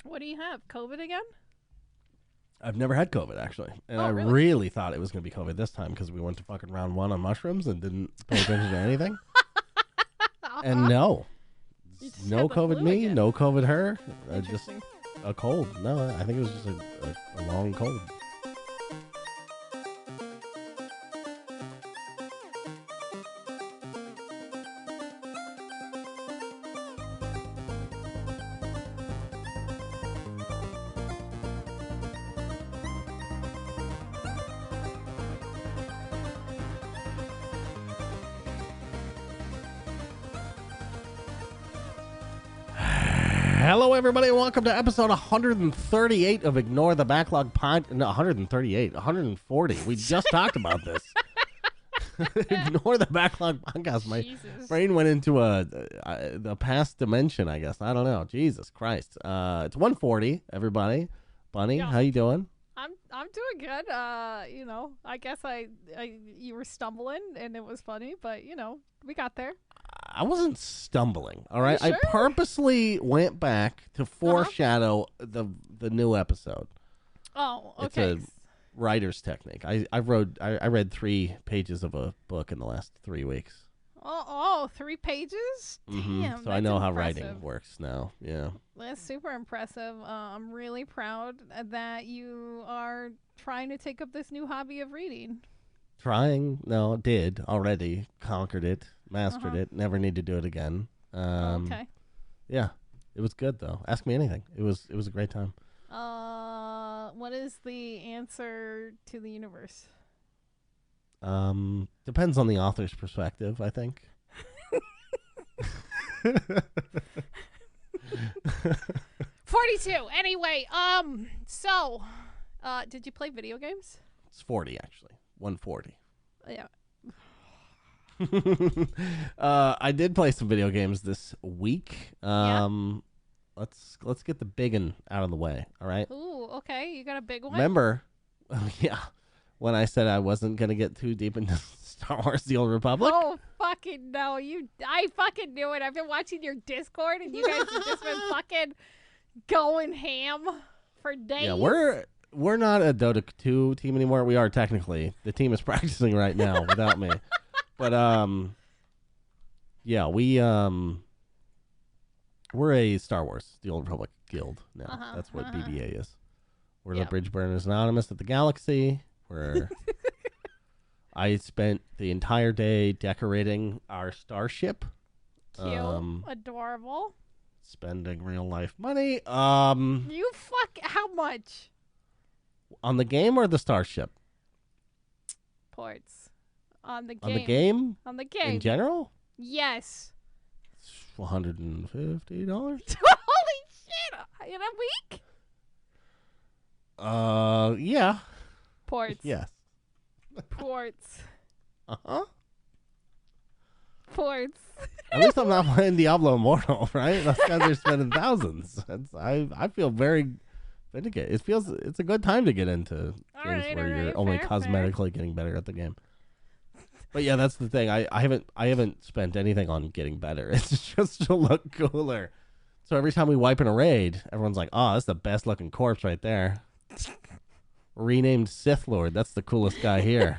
What do you have? COVID again? I've never had COVID, actually. And I really thought it was going to be COVID this time because we went to fucking round 1 on mushrooms and didn't pay attention to anything. And no. No COVID me, again. No COVID her. Just a cold. No, I think it was just a long cold. Hello, everybody, and welcome to episode 138 of Ignore the Backlog Pod. No, 138, 140. We just talked about this. Ignore the Backlog Podcast. My brain went into the past dimension, I guess. I don't know. Jesus Christ. It's 140, everybody. Bunny, how you doing? I'm doing good. I guess you were stumbling and it was funny, but we got there. I wasn't stumbling, all right? Sure? I purposely went back to foreshadow the new episode. Oh, okay. It's a writer's technique. I read 3 pages of a book in the last 3 weeks. Oh, 3 pages? Damn, so I know how writing works now. Yeah. That's super impressive. I'm really proud that you are trying to take up this new hobby of reading. Trying? No, did already. Conquered it. Mastered it. Never need to do it again. Okay. Yeah. It was good, though. Ask me anything. It was a great time. What is the answer to the universe? Depends on the author's perspective, I think. 42. Anyway, so, did you play video games? It's 40, actually. 140. Yeah. I did play some video games this week. Let's get the big one out of the way, all right? Ooh, okay. You got a big one? Remember, when I said I wasn't going to get too deep into Star Wars The Old Republic? Oh, fucking no. I fucking knew it. I've been watching your Discord, and you guys have just been fucking going ham for days. Yeah, we're not a Dota 2 team anymore. We are technically. The team is practicing right now without me. But we're a Star Wars The Old Republic guild now. That's what BBA is. We're the Bridge Burners Anonymous of the Galaxy. Where I spent the entire day decorating our starship. Cute, adorable. Spending real life money. How much? On the game or the starship? Ports. On the game. On the game? On the game. In general? Yes. It's $150. Holy shit! In a week? Yeah. Ports. Yes. Ports. Uh-huh. Ports. At least I'm not playing Diablo Immortal, right? Those guys are spending thousands. I feel very vindicated. It's a good time to get into games where you're only cosmetically getting better at the game. But yeah, that's the thing. I haven't spent anything on getting better. It's just to look cooler. So every time we wipe in a raid, everyone's like, "Oh, that's the best looking corpse right there." Renamed Sith Lord. That's the coolest guy here.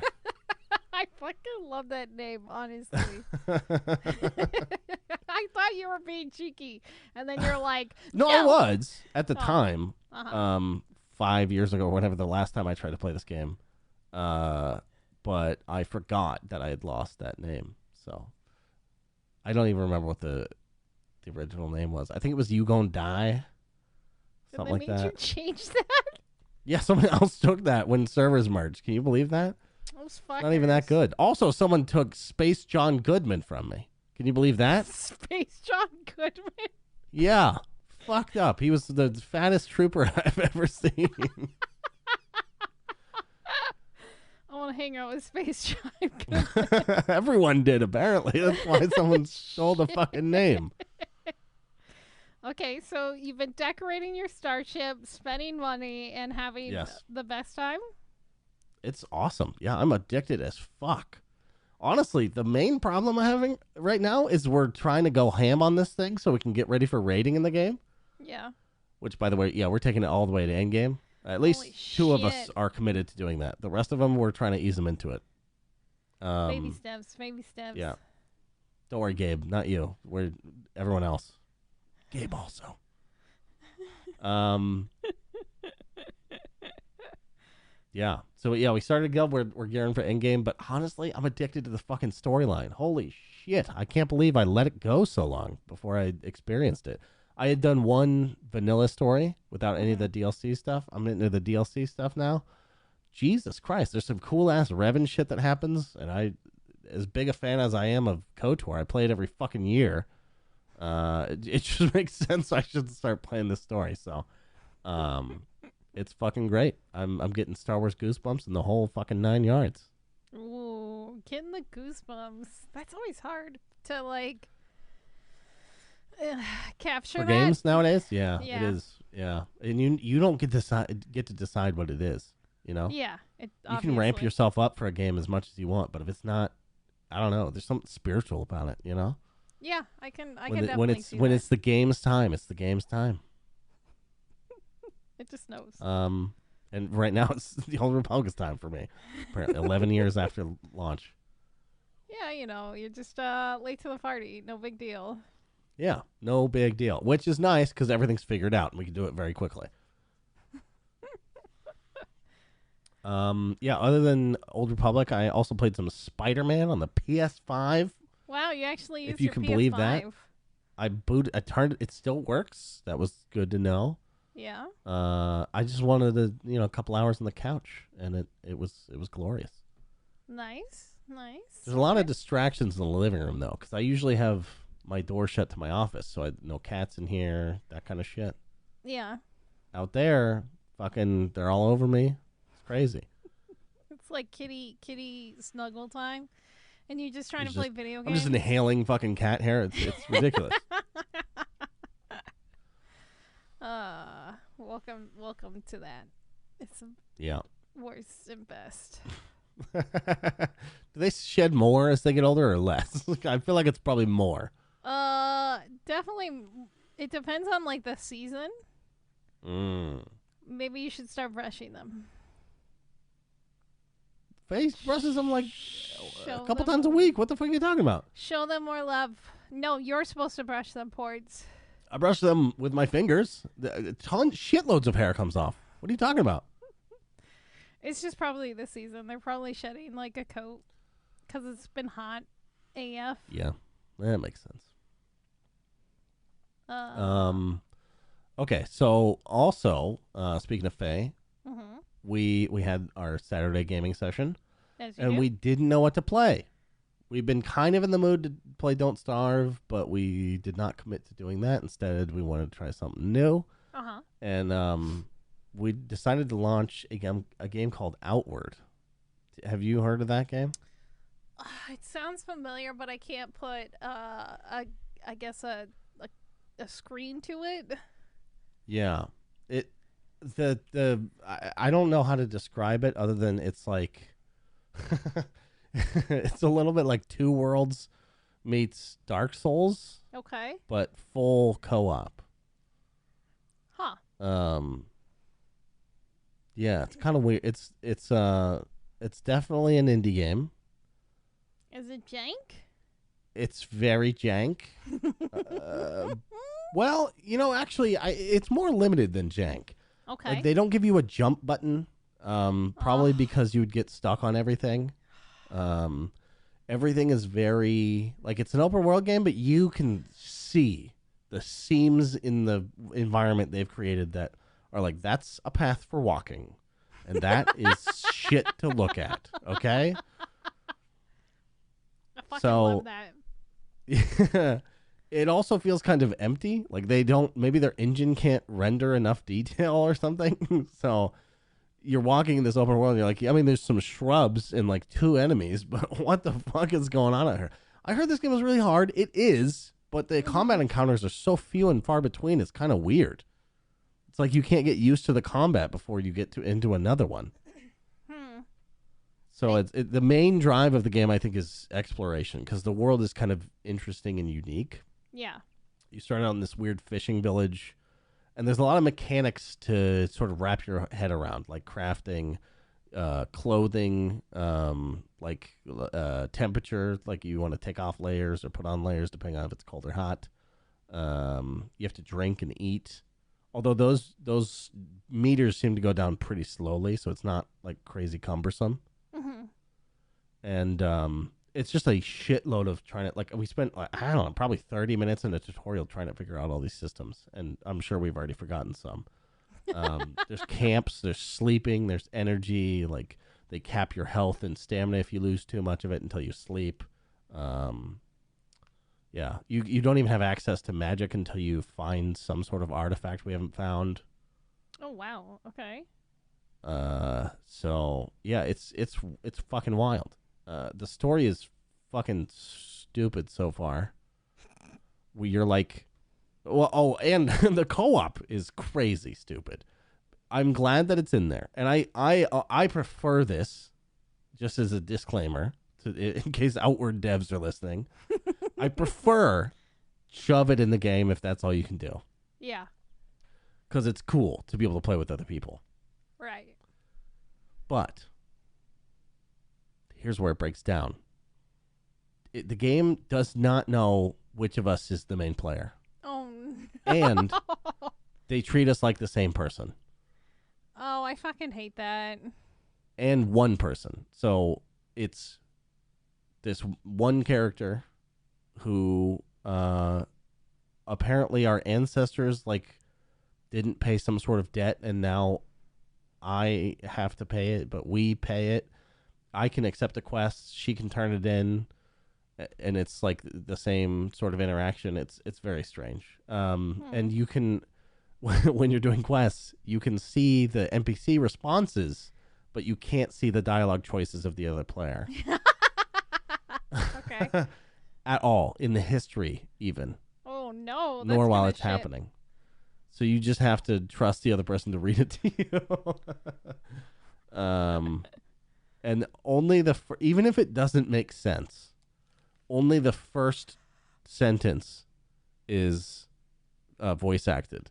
I fucking love that name, honestly. I thought you were being cheeky, and then you're like, No, I was at the time. 5 years ago, or whatever, the last time I tried to play this game. But I forgot that I had lost that name, so I don't even remember what the original name was. I think it was You Gon' Die, something like that. Did you change that? Yeah, someone else took that when servers merged. Can you believe that? Those fuckers. Not even that good. Also, someone took Space John Goodman from me. Can you believe that? Space John Goodman? Yeah, fucked up. He was the fattest trooper I've ever seen. I want to hang out with Space John Goodman. Everyone did, apparently. That's why someone stole the fucking name. Okay, so you've been decorating your starship, spending money, and having the best time? It's awesome. Yeah, I'm addicted as fuck. Honestly, the main problem I'm having right now is we're trying to go ham on this thing so we can get ready for raiding in the game. Yeah. Which, by the way, yeah, we're taking it all the way to endgame. At least two of us are committed to doing that. The rest of them, we're trying to ease them into it. Baby steps. Yeah. Don't worry, Gabe. Not you. We're everyone else. Gabe also. Yeah. So yeah, we started Guild. We're gearing for endgame, but honestly, I'm addicted to the fucking storyline. Holy shit! I can't believe I let it go so long before I experienced it. I had done one vanilla story without any of the DLC stuff. I'm into the DLC stuff now. Jesus Christ, there's some cool ass Revan shit that happens, and I, as big a fan as I am of KOTOR, I play it every fucking year. It just makes sense I should start playing this story. So, it's fucking great. I'm getting Star Wars goosebumps in the whole fucking 9 yards. Ooh, getting the goosebumps. That's always hard to like capture for that. Games nowadays. Yeah, it is. Yeah, and you don't get to decide what it is. You know. Yeah, you can ramp yourself up for a game as much as you want, but if it's not, I don't know. There's something spiritual about it. You know. Yeah, I can definitely see when it's the game's time. It's the game's time. It just knows. And right now it's the Old Republic's time for me. Apparently, 11 years after launch. Yeah, you're just late to the party. No big deal. Yeah, no big deal. Which is nice because everything's figured out and we can do it very quickly. Yeah. Other than Old Republic, I also played some Spiderman on the PS5. Wow, you actually used if you your can PS5. Believe that. I turned it. It still works. That was good to know. Yeah. I just wanted a couple hours on the couch, and it was glorious. Nice. There's a lot of distractions in the living room though, because I usually have my door shut to my office, so no cats in here, that kind of shit. Yeah. Out there, fucking, they're all over me. It's crazy. It's like kitty snuggle time, and you're just trying to play video games. I'm just inhaling fucking cat hair. It's ridiculous. Welcome to that. It's worst and best. Do they shed more as they get older or less? I feel like it's probably more. Definitely. It depends on like the season. Maybe you should start brushing them. Face brushes them like a couple times a week. What the fuck are you talking about? Show them more love. No, you're supposed to brush them, Portz. I brush them with my fingers. Shitloads of hair comes off. What are you talking about? It's just probably the season. They're probably shedding like a coat because it's been hot AF. Yeah, that makes sense. Okay, so also speaking of Faye, we had our Saturday gaming session, and we didn't know what to play. We've been kind of in the mood to play Don't Starve, but we did not commit to doing that. Instead, we wanted to try something new. And we decided to launch a game called Outward. Have you heard of that game? It sounds familiar, but I can't put I guess a screen to it. Yeah. I don't know how to describe it other than it's like it's a little bit like Two Worlds meets Dark Souls. Okay. But full co-op. Huh. Yeah, it's kind of weird. It's definitely an indie game. Is it jank? It's very jank. Well, actually, it's more limited than jank. Okay. Like, they don't give you a jump button, probably because you would get stuck on everything. Everything is very, like, it's an open world game, but you can see the seams in the environment they've created that are like, that's a path for walking. And that is shit to look at. Okay? I fucking love that. Yeah. It also feels kind of empty. Like maybe their engine can't render enough detail or something. So you're walking in this open world and you're like, I mean, there's some shrubs and like 2 enemies, but what the fuck is going on out here? I heard this game was really hard. It is, but the combat encounters are so few and far between. It's kind of weird. It's like you can't get used to the combat before you get into another one. So the main drive of the game, I think, is exploration because the world is kind of interesting and unique. Yeah. You start out in this weird fishing village, And there's a lot of mechanics to sort of wrap your head around, like crafting, clothing, temperature, like you want to take off layers or put on layers depending on if it's cold or hot. You have to drink and eat. Although those meters seem to go down pretty slowly, so it's not like crazy cumbersome. Mm-hmm. And it's just a shitload of trying to, like, we spent, I don't know, probably 30 minutes in a tutorial trying to figure out all these systems, and I'm sure we've already forgotten some. There's camps, there's sleeping, there's energy, like they cap your health and stamina if you lose too much of it until you sleep. Yeah, you don't even have access to magic until you find some sort of artifact we haven't found. Oh wow, okay. So yeah, it's fucking wild. The story is fucking stupid so far. You're like, well, and the co-op is crazy stupid. I'm glad that it's in there, and I prefer this, just as a disclaimer, in case Outward devs are listening. I prefer shove it in the game if that's all you can do. Yeah. Because it's cool to be able to play with other people. Right. But here's where it breaks down. The game does not know which of us is the main player. Oh, no. And they treat us like the same person. Oh, I fucking hate that. And one person. So it's this one character who apparently our ancestors didn't pay some sort of debt, and now I have to pay it, but we pay it. I can accept a quest, she can turn it in, and it's like the same sort of interaction. It's very strange. And you can, when you're doing quests, you can see the NPC responses, but you can't see the dialogue choices of the other player. Okay. At all, in the history even. Oh no. Nor while it's happening. So you just have to trust the other person to read it to you. And only even if it doesn't make sense, only the first sentence is voice acted.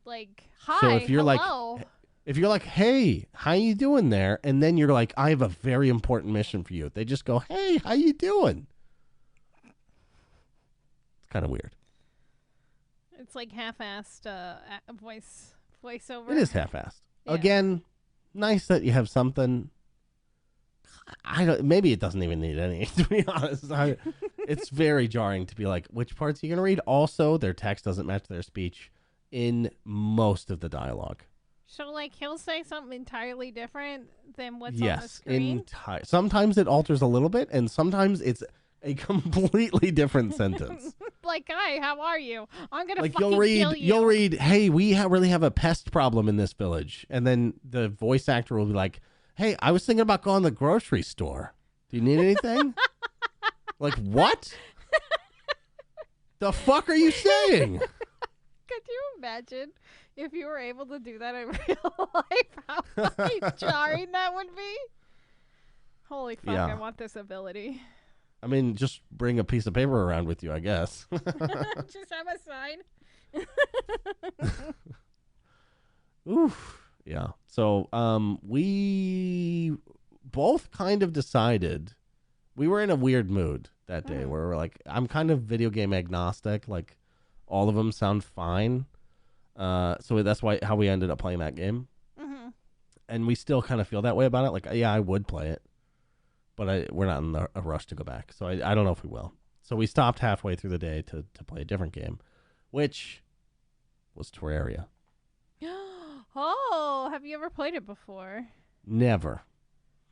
Like, hi, so if you're hello. if you're like, hey, how you doing there? And then you're like, I have a very important mission for you. They just go, hey, how you doing? It's kind of weird. It's like half-assed voiceover. It is half-assed. Yeah. Again, nice that you have something. Maybe it doesn't even need any, to be honest. It's very jarring to be like, which parts are you going to read? Also, their text doesn't match their speech in most of the dialogue. So, he'll say something entirely different than what's on the screen? Yes, sometimes it alters a little bit, and sometimes it's a completely different sentence. Like, hi, how are you? I'm going to fucking kill you. You'll read, hey, we really have a pest problem in this village. And then the voice actor will be like, hey, I was thinking about going to the grocery store. Do you need anything? Like, what? The fuck are you saying? Could you imagine if you were able to do that in real life? How fucking jarring that would be? Holy fuck, Yeah. I want this ability. I mean, just bring a piece of paper around with you, I guess. Just have a sign. Oof. Yeah. So, we both kind of decided we were in a weird mood that day where we're like, I'm kind of video game agnostic. Like, all of them sound fine. So that's how we ended up playing that game. Mm-hmm. And we still kind of feel that way about it. Like, yeah, I would play it, but we're not in a rush to go back. So I don't know if we will. So we stopped halfway through the day to play a different game, which was Terraria. Oh, have you ever played it before? Never.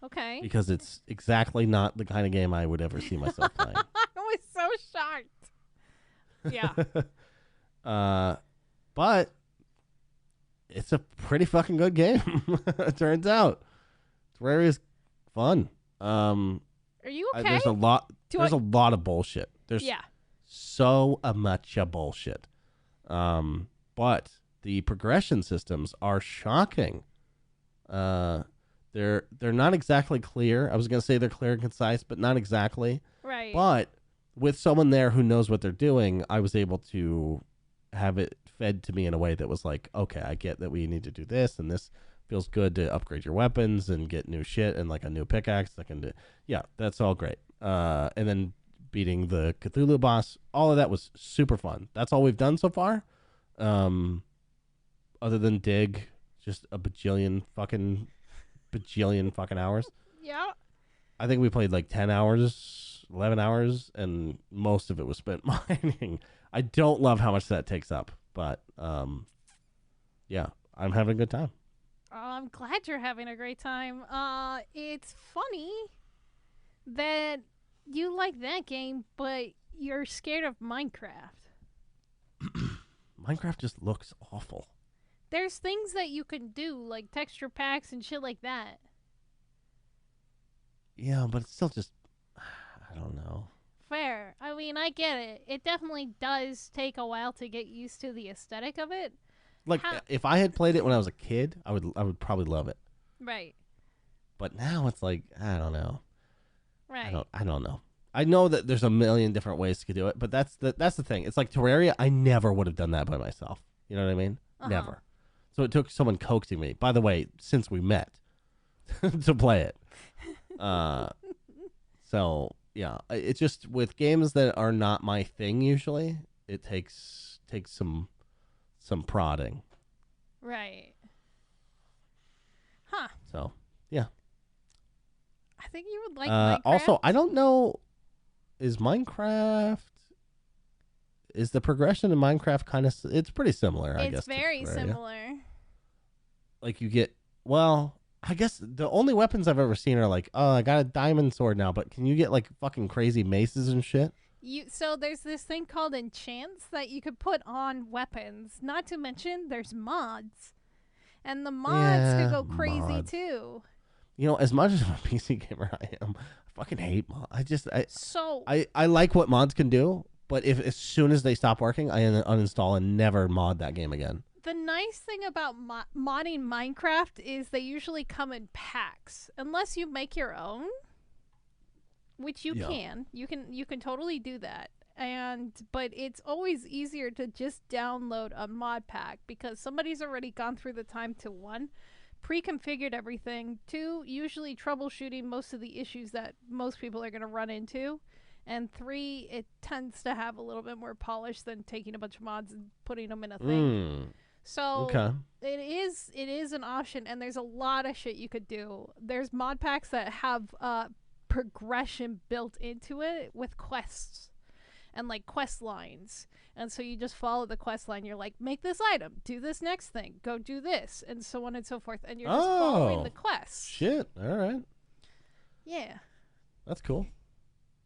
Okay. Because it's exactly not the kind of game I would ever see myself playing. I was so shocked. Yeah. But it's a pretty fucking good game. It turns out Terraria's fun. Are you okay? There's a lot. There's a lot of bullshit. There's so much bullshit. But the progression systems are shocking. They're not exactly clear. I was gonna say they're clear and concise, but not exactly. Right. But with someone there who knows what they're doing, I was able to have it fed to me in a way that was like, okay, I get that we need to do this, and this feels good to upgrade your weapons and get new shit and like a new pickaxe that can do. Yeah, that's all great. And then beating the Cthulhu boss, all of that was super fun. That's all we've done so far. Other than dig, just a bajillion fucking hours. Yeah. I think we played like 10 hours, 11 hours, and most of it was spent mining. I don't love how much that takes up, but yeah, I'm having a good time. I'm glad you're having a great time. It's funny that you like that game, but you're scared of Minecraft. Minecraft just looks awful. There's things that you can do, like texture packs and shit like that. Yeah, but it's still just, I don't know. Fair. I mean, I get it. It definitely does take a while to get used to the aesthetic of it. Like, if I had played it when I was a kid, I would probably love it. Right. But now it's like, I don't know. Right. I don't know. I know that there's a million different ways to do it, but that's the thing. It's like Terraria, I never would have done that by myself. You know what I mean? Never. So it took someone coaxing me, by the way, since we met, to play it. So, yeah. It's just, with games that are not my thing usually, it takes some prodding. Right. Huh. So, yeah. I think you would like Minecraft. Also, I don't know, is the progression in Minecraft kind of, it's pretty similar, I guess. It's very similar. Like you get, well, I guess the only weapons I've ever seen are like, oh, I got a diamond sword now, but can you get like fucking crazy maces and shit? So there's this thing called enchants that you could put on weapons. Not to mention there's mods. And the mods could go crazy too. You know, as much as I'm a PC gamer I am, I fucking hate mods. I like what mods can do, but if as soon as they stop working, I uninstall and never mod that game again. The nice thing about modding Minecraft is they usually come in packs, unless you make your own, which you can. You can totally do that. But it's always easier to just download a mod pack because somebody's already gone through the time to, one, pre-configured everything, two, usually troubleshooting most of the issues that most people are going to run into, and three, it tends to have a little bit more polish than taking a bunch of mods and putting them in a thing. So it is an option, and there's a lot of shit you could do. There's mod packs that have progression built into it with quests and like quest lines, and so you just follow the quest line. You're like, make this item, do this next thing, go do this, and so on and so forth, and you're just following the quest. Shit, all right. Yeah, that's cool.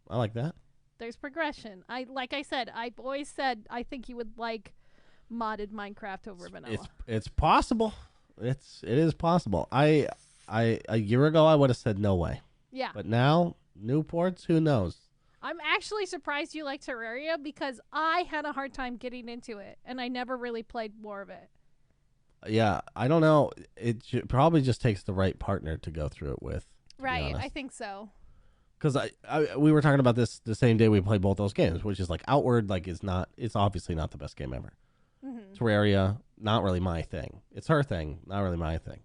I like that. There's progression. Like I said, I've always said I think you would like modded Minecraft over vanilla. It's possible. It is possible. A year ago I would have said no way. Yeah. But now, new ports, who knows? I'm actually surprised you like Terraria because I had a hard time getting into it, and I never really played more of it. Yeah, I don't know. It probably just takes the right partner to go through it with. Right, I think so. Because we were talking about this the same day we played both those games, which is like Outward, like it's obviously not the best game ever. Terraria, not really my thing. It's her thing, not really my thing.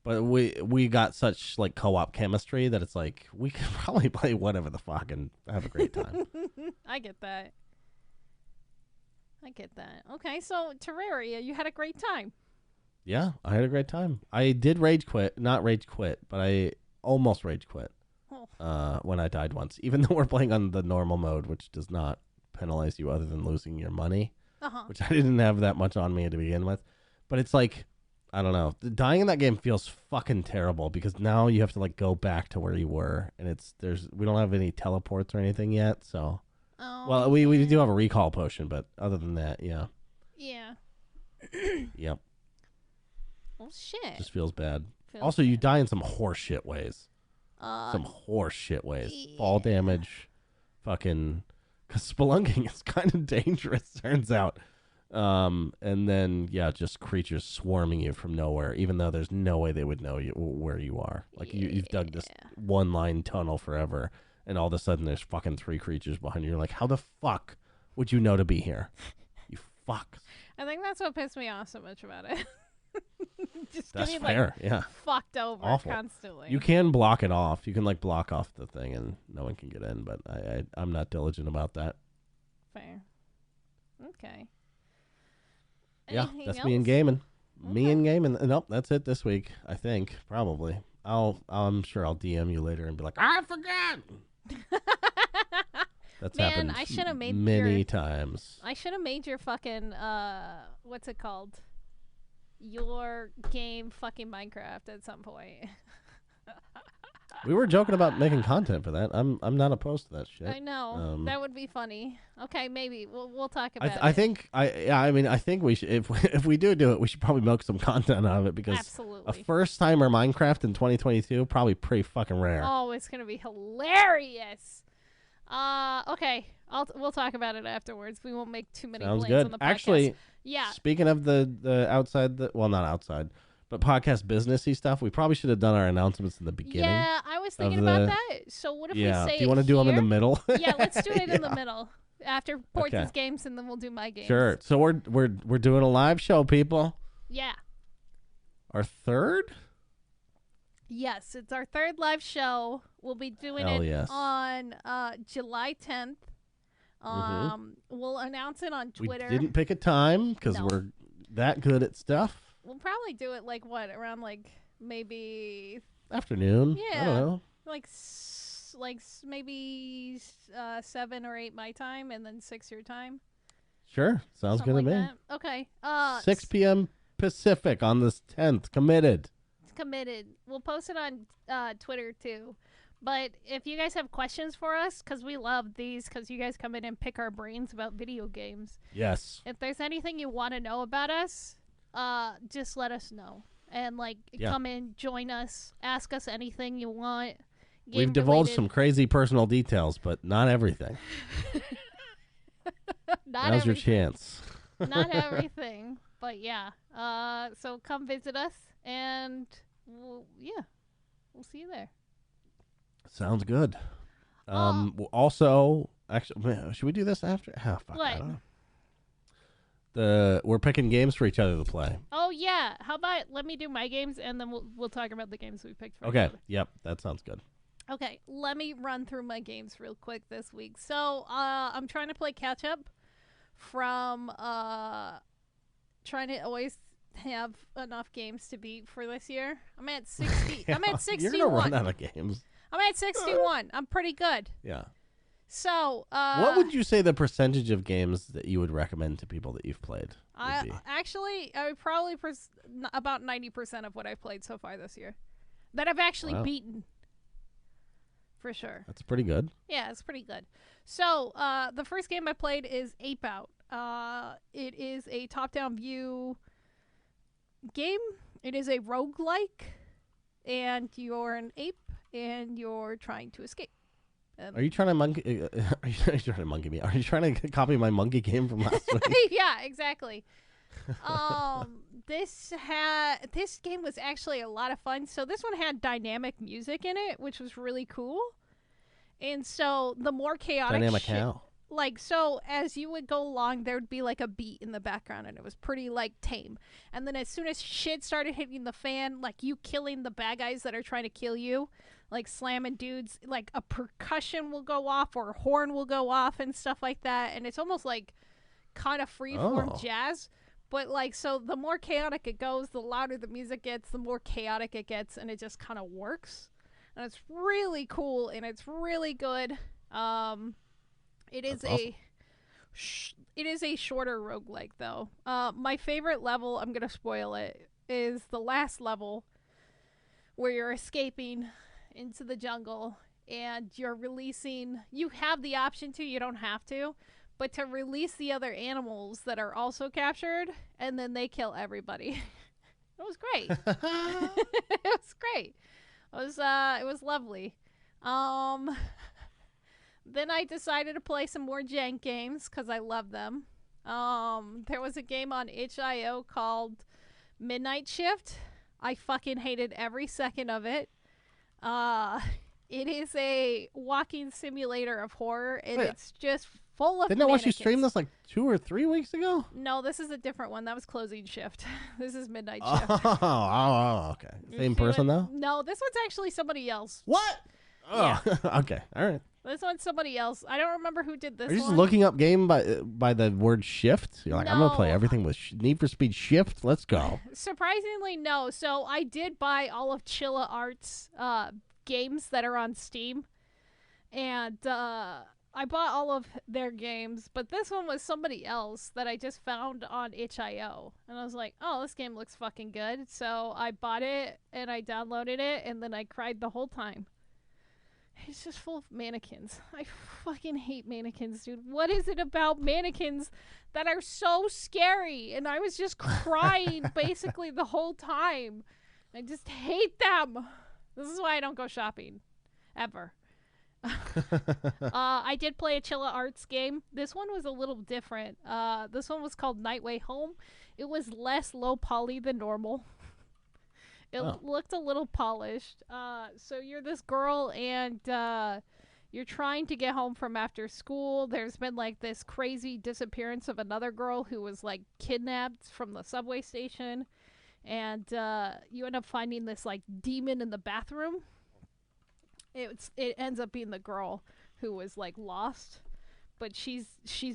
But we got such like co-op chemistry that it's like we could probably play whatever the fuck and have a great time. I get that. Okay, so Terraria, you had a great time. Yeah, I had a great time. I did not rage quit, but I almost rage quit when I died once. Even though we're playing on the normal mode, which does not penalize you other than losing your money. Which I didn't have that much on me to begin with. But it's like, I don't know. Dying in that game feels fucking terrible because now you have to like go back to where you were, and we don't have any teleports or anything yet. So, well, we do have a recall potion, but other than that, yeah. Yeah. Yep. Well, shit. Just feels bad. Also, you die in some horse shit ways. Some horse shit ways. Yeah. Fall damage, fucking. Because spelunking is kind of dangerous, turns out. And then, yeah, just creatures swarming you from nowhere, even though there's no way they would know where you are. Like, you've dug this one-line tunnel forever, and all of a sudden there's fucking 3 creatures behind you. You're like, how the fuck would you know to be here? You fuck. I think that's what pissed me off so much about it. Just that's getting, fair. fucked over Awful. constantly. You can block it off. You can block off the thing and no one can get in. But I'm not diligent about that. Fair. Okay. Yeah, Anything that's else? me and gaming. Okay. Me and gaming. Nope, that's it this week. I think probably. I'm sure I'll DM you later and be like, I forgot. That's happened. I should have made many times. I should have made your fucking what's it called? Your game fucking Minecraft at some point. We were joking about making content for that. I'm not opposed to that shit. I know that would be funny. Okay, maybe we'll talk about it. I think I think we should if we do it, we should probably milk some content out of it because absolutely a first timer Minecraft in 2022 probably pretty fucking rare. Oh, it's gonna be hilarious. Okay, we'll talk about it afterwards. We won't make too many Sounds plans good. on the podcast. Actually, yeah. Speaking of the outside, well, not outside, but podcast businessy stuff, we probably should have done our announcements in the beginning. Yeah, I was thinking about that. So what if we say? Do you want to do them in the middle? Yeah, let's do it in the middle after Portz's games, and then we'll do my games. Sure. So we're doing a live show, people. Yeah. Our third. Yes, it's our third live show. We'll be doing it on July 10th. We'll announce it on Twitter. We didn't pick a time because we're that good at stuff. We'll probably do it around maybe afternoon. Yeah, I don't know. Maybe 7 or 8 my time, and then 6 your time. Sure, sounds good to me. That. Okay. 6 p.m. Pacific on this 10th. Committed. We'll post it on Twitter too. But if you guys have questions for us, because we love these, because you guys come in and pick our brains about video games. Yes. If there's anything you want to know about us, just let us know. And come in, join us, ask us anything you want. We've divulged some crazy personal details, but not everything. Now's your chance. Not everything, but yeah. So come visit us, and we'll see you there. Sounds good. Also, actually, should we do this after? Oh, fuck, what? I don't know. We're picking games for each other to play. Oh yeah. How about let me do my games, and then we'll talk about the games we picked for each other. Yep, that sounds good. Okay, let me run through my games real quick this week. So I'm trying to play catch up from trying to always have enough games to beat for this year. I'm at 60. I'm at 61. You're gonna run out of games. I'm at 61. I'm pretty good. Yeah. So what would you say the percentage of games that you would recommend to people that you've played would be? Actually, I would probably about 90% of what I've played so far this year that I've actually beaten. For sure. That's pretty good. Yeah, it's pretty good. So the first game I played is Ape Out. It is a top-down view game. It is a roguelike, and you're an ape, and you're trying to escape. Are you trying to monkey? Are you trying to monkey me? Are you trying to copy my monkey game from last week? Yeah, exactly. This game was actually a lot of fun. So this one had dynamic music in it, which was really cool. And so the more chaotic dynamic how? So as you would go along, there would be a beat in the background, and it was pretty tame. And then as soon as shit started hitting the fan, you killing the bad guys that are trying to kill you, slamming dudes, a percussion will go off or a horn will go off and stuff like that. And it's almost kind of freeform jazz. But so the more chaotic it goes, the louder the music gets, the more chaotic it gets, and it just kind of works. And it's really cool, and it's really good. It is awesome. It is a shorter roguelike though. My favorite level, I'm gonna spoil it, is the last level where you're escaping into the jungle and you're releasing. You have the option to, you don't have to, but to release the other animals that are also captured, and then they kill everybody. It was great. It was great. It was lovely. Then I decided to play some more jank games because I love them. There was a game on itch.io called Midnight Shift. I fucking hated every second of it. It is a walking simulator of horror, and it's just full of Didn't I watch you mannequins. stream this like 2 or 3 weeks ago? No, this is a different one. That was closing shift. This is midnight shift. Okay. Same person though? No, this one's actually somebody else. What? Oh, Yeah. Okay. All right. This one's somebody else. I don't remember who did this. Are you just one. looking up game by the word shift? You're like, I'm gonna play No. everything with Need for Speed Shift. Let's go. Surprisingly, no. So I did buy all of Chilla Art's games that are on Steam, and I bought all of their games. But this one was somebody else that I just found on itch.io, and I was like, oh, this game looks fucking good. So I bought it and I downloaded it, and then I cried the whole time. It's just full of mannequins. I fucking hate mannequins, dude. What is it about mannequins that are so scary? And I was just crying basically the whole time. I just hate them. This is why I don't go shopping. Ever. I did play a Chilla Arts game. This one was a little different. This one was called Nightway Home. It was less low poly than normal. It looked a little polished. So you're this girl and you're trying to get home from after school. There's been like this crazy disappearance of another girl who was like kidnapped from the subway station. And you end up finding this like demon in the bathroom. It ends up being the girl who was like lost. But she's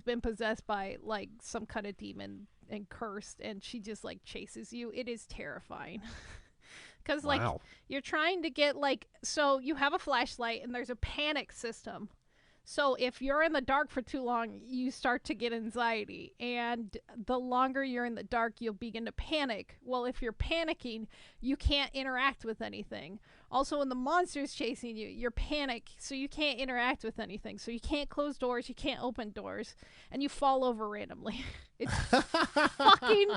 been possessed by like some kind of demon and cursed. And she just like chases you. It is terrifying. Because, like, you're trying to get, like, so you have a flashlight and there's a panic system. So if you're in the dark for too long, you start to get anxiety. And the longer you're in the dark, you'll begin to panic. Well, if you're panicking, you can't interact with anything. Also, when the monster's chasing you, you're panicked, so you can't interact with anything. So you can't close doors, you can't open doors, and you fall over randomly. It's fucking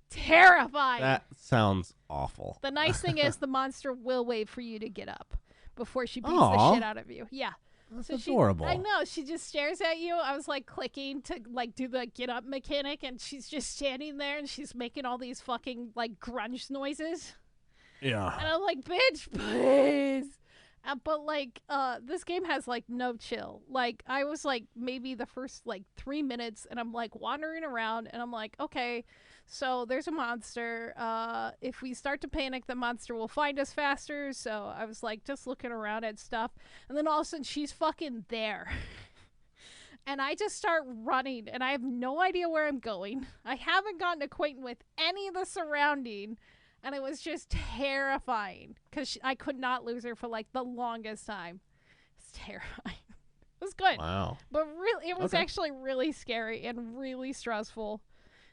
terrifying. That sounds awful. The nice thing is the monster will wait for you to get up before she beats the shit out of you. Yeah. That's so adorable. I know. She just stares at you. I was like clicking to like do the get up mechanic, and she's just standing there and she's making all these fucking like grunge noises. Yeah. And I'm like, bitch, please. But like, this game has like no chill. Like, I was like maybe the first like 3 minutes, and I'm like wandering around, and I'm like, okay, so there's a monster. If we start to panic, the monster will find us faster. So I was like just looking around at stuff, and then all of a sudden she's fucking there. And I just start running, and I have no idea where I'm going. I haven't gotten acquainted with any of the surrounding. And it was just terrifying because I could not lose her for like the longest time. It's terrifying. It was good. Wow. But really, it was actually really scary and really stressful.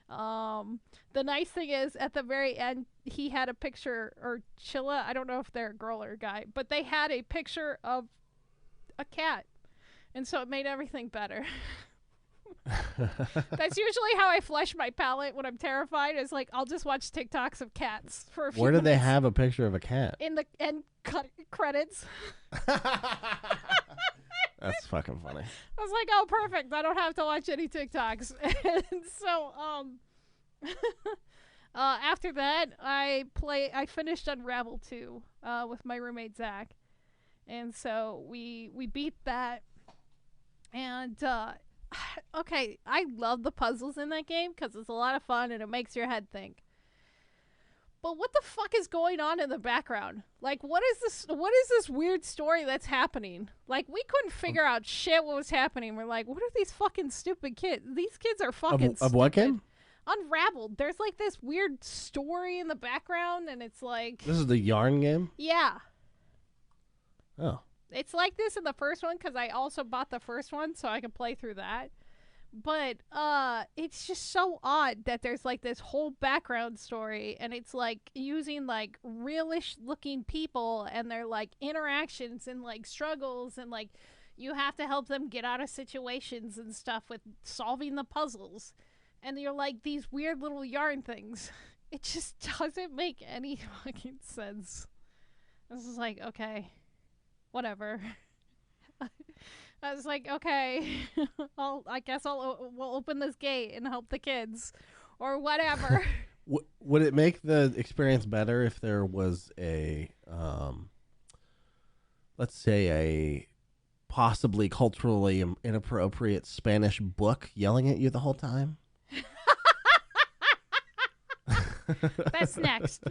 The nice thing is at the very end, he had a picture, or Chilla, I don't know if they're a girl or a guy, but they had a picture of a cat. And so it made everything better. That's usually how I flush my palate when I'm terrified. Is like I'll just watch TikToks of cats for a few Where did they minutes. have a picture of a cat? In the end credits. That's fucking funny. I was like, oh, perfect. I don't have to watch any TikToks. And so, after that, I finished Unraveled 2 with my roommate Zach, and so we beat that. And okay, I love the puzzles in that game because it's a lot of fun and it makes your head think. But what the fuck is going on in the background? Like, what is this weird story that's happening? Like, we couldn't figure out shit what was happening. We're like, what are these fucking stupid kids? These kids are fucking stupid. Of what game? Unraveled. There's like this weird story in the background, and it's like... This is the yarn game? Yeah. Oh. It's like this in the first one because I also bought the first one so I can play through that. But it's just so odd that there's like this whole background story, and it's like using like realish looking people and their like interactions and like struggles, and like you have to help them get out of situations and stuff with solving the puzzles. And you're like these weird little yarn things. It just doesn't make any fucking sense. This is like, okay. Whatever. I was like, okay, I guess we'll open this gate and help the kids, or whatever. Would it make the experience better if there was a, let's say possibly culturally inappropriate Spanish book yelling at you the whole time? That's next.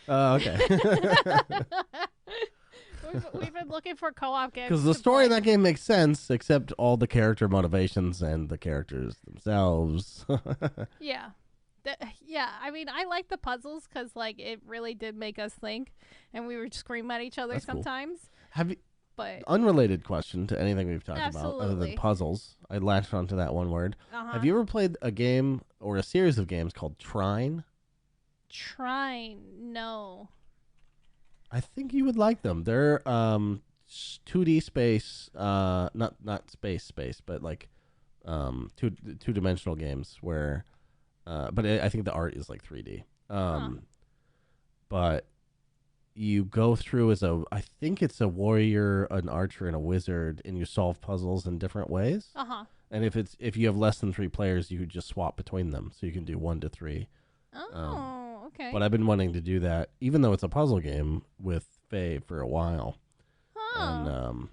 Okay. We've been looking for co-op games. Because the story in that game makes sense, except all the character motivations and the characters themselves. Yeah. Yeah, I mean, I like the puzzles because, like, it really did make us think, and we would scream at each other sometimes. Cool. Have you? But unrelated question to anything we've talked absolutely. about, other than puzzles. I latched onto that one word. Have you ever played a game or a series of games called Trine? Trine, no. I think you would like them. They're 2D space, not space, but like two-dimensional games where, but I think the art is like 3D. But you go through as I think it's a warrior, an archer, and a wizard, and you solve puzzles in different ways. And if you have less than 3 players, you could just swap between them, so you can do 1 to 3. Okay. But I've been wanting to do that, even though it's a puzzle game, with Faye for a while. And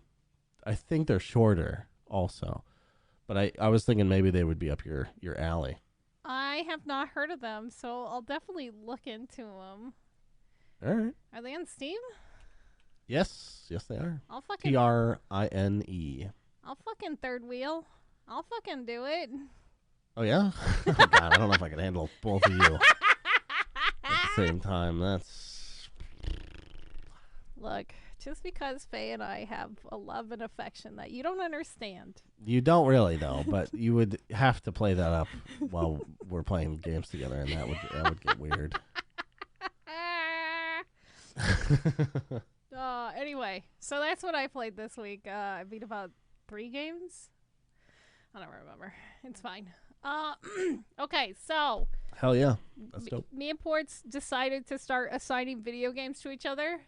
I think they're shorter also. But I was thinking maybe they would be up your alley. I have not heard of them, so I'll definitely look into them. All right. Are they on Steam? Yes, they are. I'll fucking TRINE. I'll fucking third wheel. I'll fucking do it. Oh yeah? Oh, God, I don't know if I can handle both of you at the same time. That's Look, just because Faye and I have a love and affection that you don't understand. You don't really though, but you would have to play that up while we're playing games together, and that would get weird. Anyway, so that's what I played this week. I beat about 3 games. I don't remember. It's fine. Okay, so hell yeah, that's dope. Me and Portz decided to start assigning video games to each other.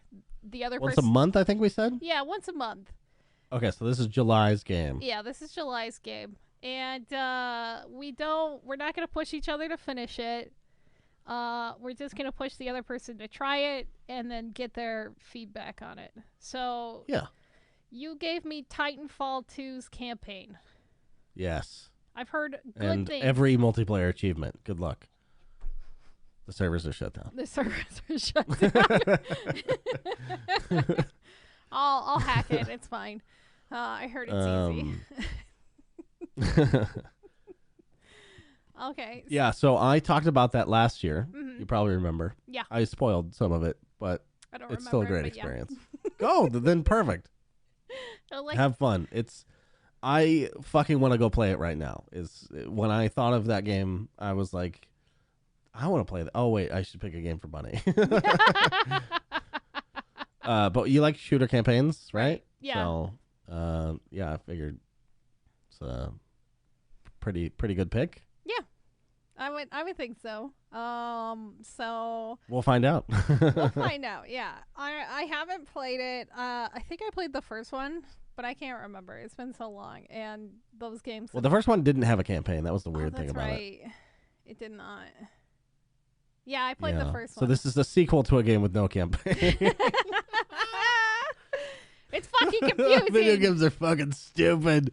The other once a month, I think we said. Yeah, once a month. Okay, so this is July's game. Yeah, this is July's game, and we're not gonna push each other to finish it. We're just gonna push the other person to try it and then get their feedback on it. So yeah, you gave me Titanfall 2's campaign. Yes. I've heard good and things. Every multiplayer achievement. Good luck. The servers are shut down. The servers are shut down. I'll hack it. It's fine. I heard it's easy. Okay. Yeah, so I talked about that last year. Mm-hmm. You probably remember. Yeah. I spoiled some of it, but it's still a great experience. Yeah. Go, then perfect. Have fun. I fucking want to go play it right now. When I thought of that game, I was like, I want to play that. Oh, wait, I should pick a game for Bunny. But you like shooter campaigns, right? Yeah. So, yeah, I figured it's a pretty good pick. Yeah. I would think so. So we'll find out. We'll find out. Yeah. I haven't played it. I think I played the first one, but I can't remember. It's been so long, and those games. Well, the first one didn't have a campaign. That was the weird thing about it. It did not. Yeah, I played the first one. So this is the sequel to a game with no campaign. It's fucking confusing. Video games are fucking stupid.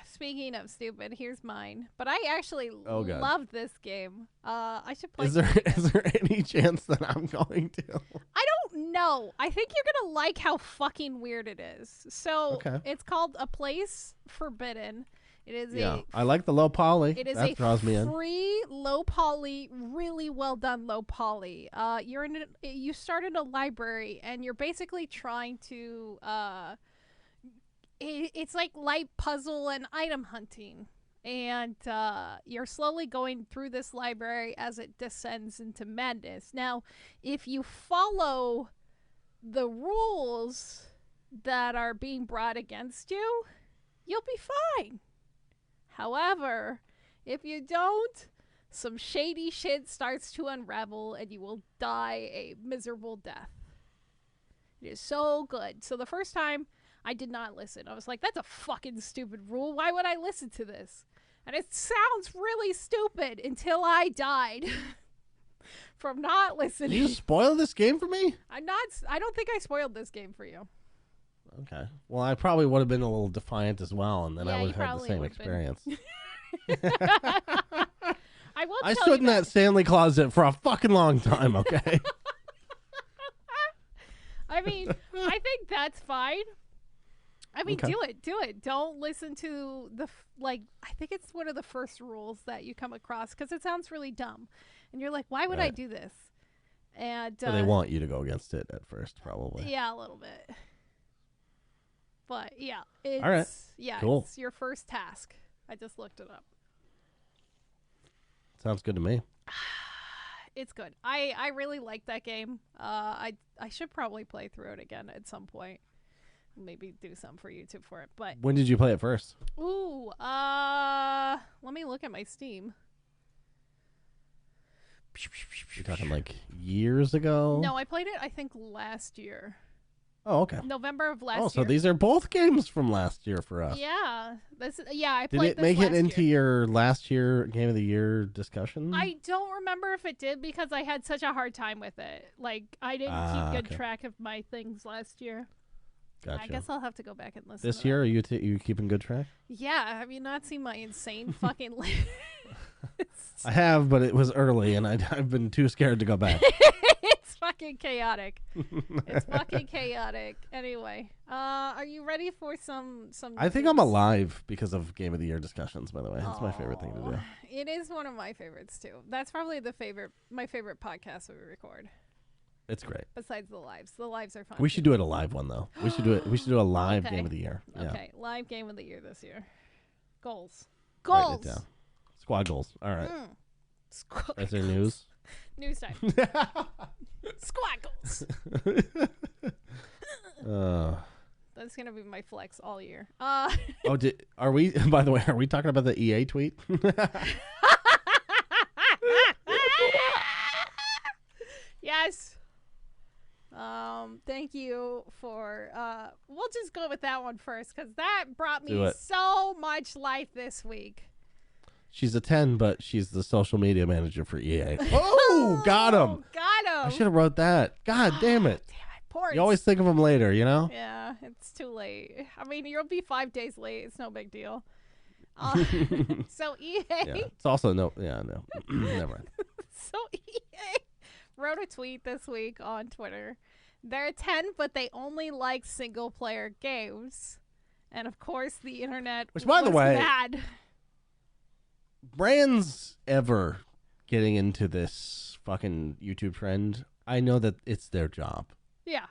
Speaking of stupid, here's mine. But I actually love this game. I should play. Is there any chance that I'm going to? I don't know. I think you're gonna like how fucking weird it is. So It's called A Place Forbidden. It is I like the low poly. It is draws me in. Free low poly, really well done low poly. You start in a library and you're basically trying to it's like light puzzle and item hunting, and you're slowly going through this library as it descends into madness. Now, if you follow the rules that are being brought against you, you'll be fine. However, if you don't, some shady shit starts to unravel and you will die a miserable death. It is so good. So the first time, I did not listen. I was like, that's a fucking stupid rule. Why would I listen to this? And it sounds really stupid until I died from not listening. Did you spoil this game for me? I don't think I spoiled this game for you. Okay. Well, I probably would have been a little defiant as well, and then I would have had the same experience. I stood in that Stanley closet for a fucking long time, okay? I mean, I think that's fine. I mean, do it. Don't listen to I think it's one of the first rules that you come across because it sounds really dumb. And you're like, why would I do this? And well, they want you to go against it at first, probably. Yeah, a little bit. But yeah, it's, all right. Yeah, cool. It's your first task. I just looked it up. Sounds good to me. It's good. I really like that game. I should probably play through it again at some point. Maybe do some for YouTube for it. But when did you play it first? Ooh, let me look at my Steam. You're talking like years ago? No, I played it I think last year. Oh, okay. November of last year. Oh, so these are both games from last year for us. Yeah. I played this Did it make it into year. your last year Game of the Year discussion? I don't remember if it did because I had such a hard time with it. Like, I didn't keep good track of my things last year. Gotcha. I guess I'll have to go back and listen This to year, are you keeping good track? Yeah. Have you not seen my insane fucking list? I have, but it was early, and I've been too scared to go back. It's fucking chaotic. It's fucking chaotic. Anyway, are you ready for some? I think I'm alive because of Game of the Year discussions. By the way, it's my favorite thing to do. It is one of my favorites too. That's probably my favorite podcast we record. It's great. Besides the lives are fun. We should do it a live one though. We should do a live Game of the Year. Yeah. Okay, live Game of the Year this year. Goals. Write it down. Squad goals. All right. Squad. That's their news. News time. Squad goals. That's gonna be my flex all year. Are we? By the way, are we talking about the EA tweet? Yes. Thank you for. We'll just go with that one first because that brought me so much life this week. She's a 10, but she's the social media manager for EA. Oh, got him. I should have wrote that. God damn it. Portz. You always think of him later, you know? Yeah, it's too late. I mean, you'll be 5 days late. It's no big deal. So EA. Yeah, it's also no. Never mind. So EA wrote a tweet this week on Twitter. They're 10, but they only like single-player games. And, of course, the internet Which, by the way, mad. Brands ever getting into this fucking YouTube trend, I know that it's their job. Yeah.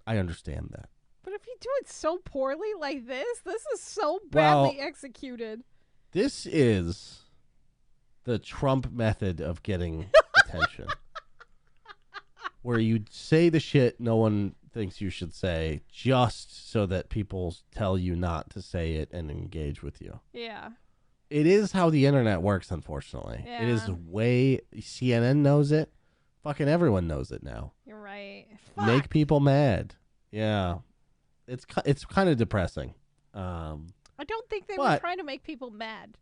I understand that. But if you do it so poorly like this is so badly executed. This is the Trump method of getting attention. Where you say the shit no one thinks you should say just so that people tell you not to say it and engage with you. Yeah. It is how the internet works, unfortunately. Yeah. It is CNN knows it. Fucking everyone knows it now. You're right. Make people mad. Yeah. It's kind of depressing. I don't think they were trying to make people mad.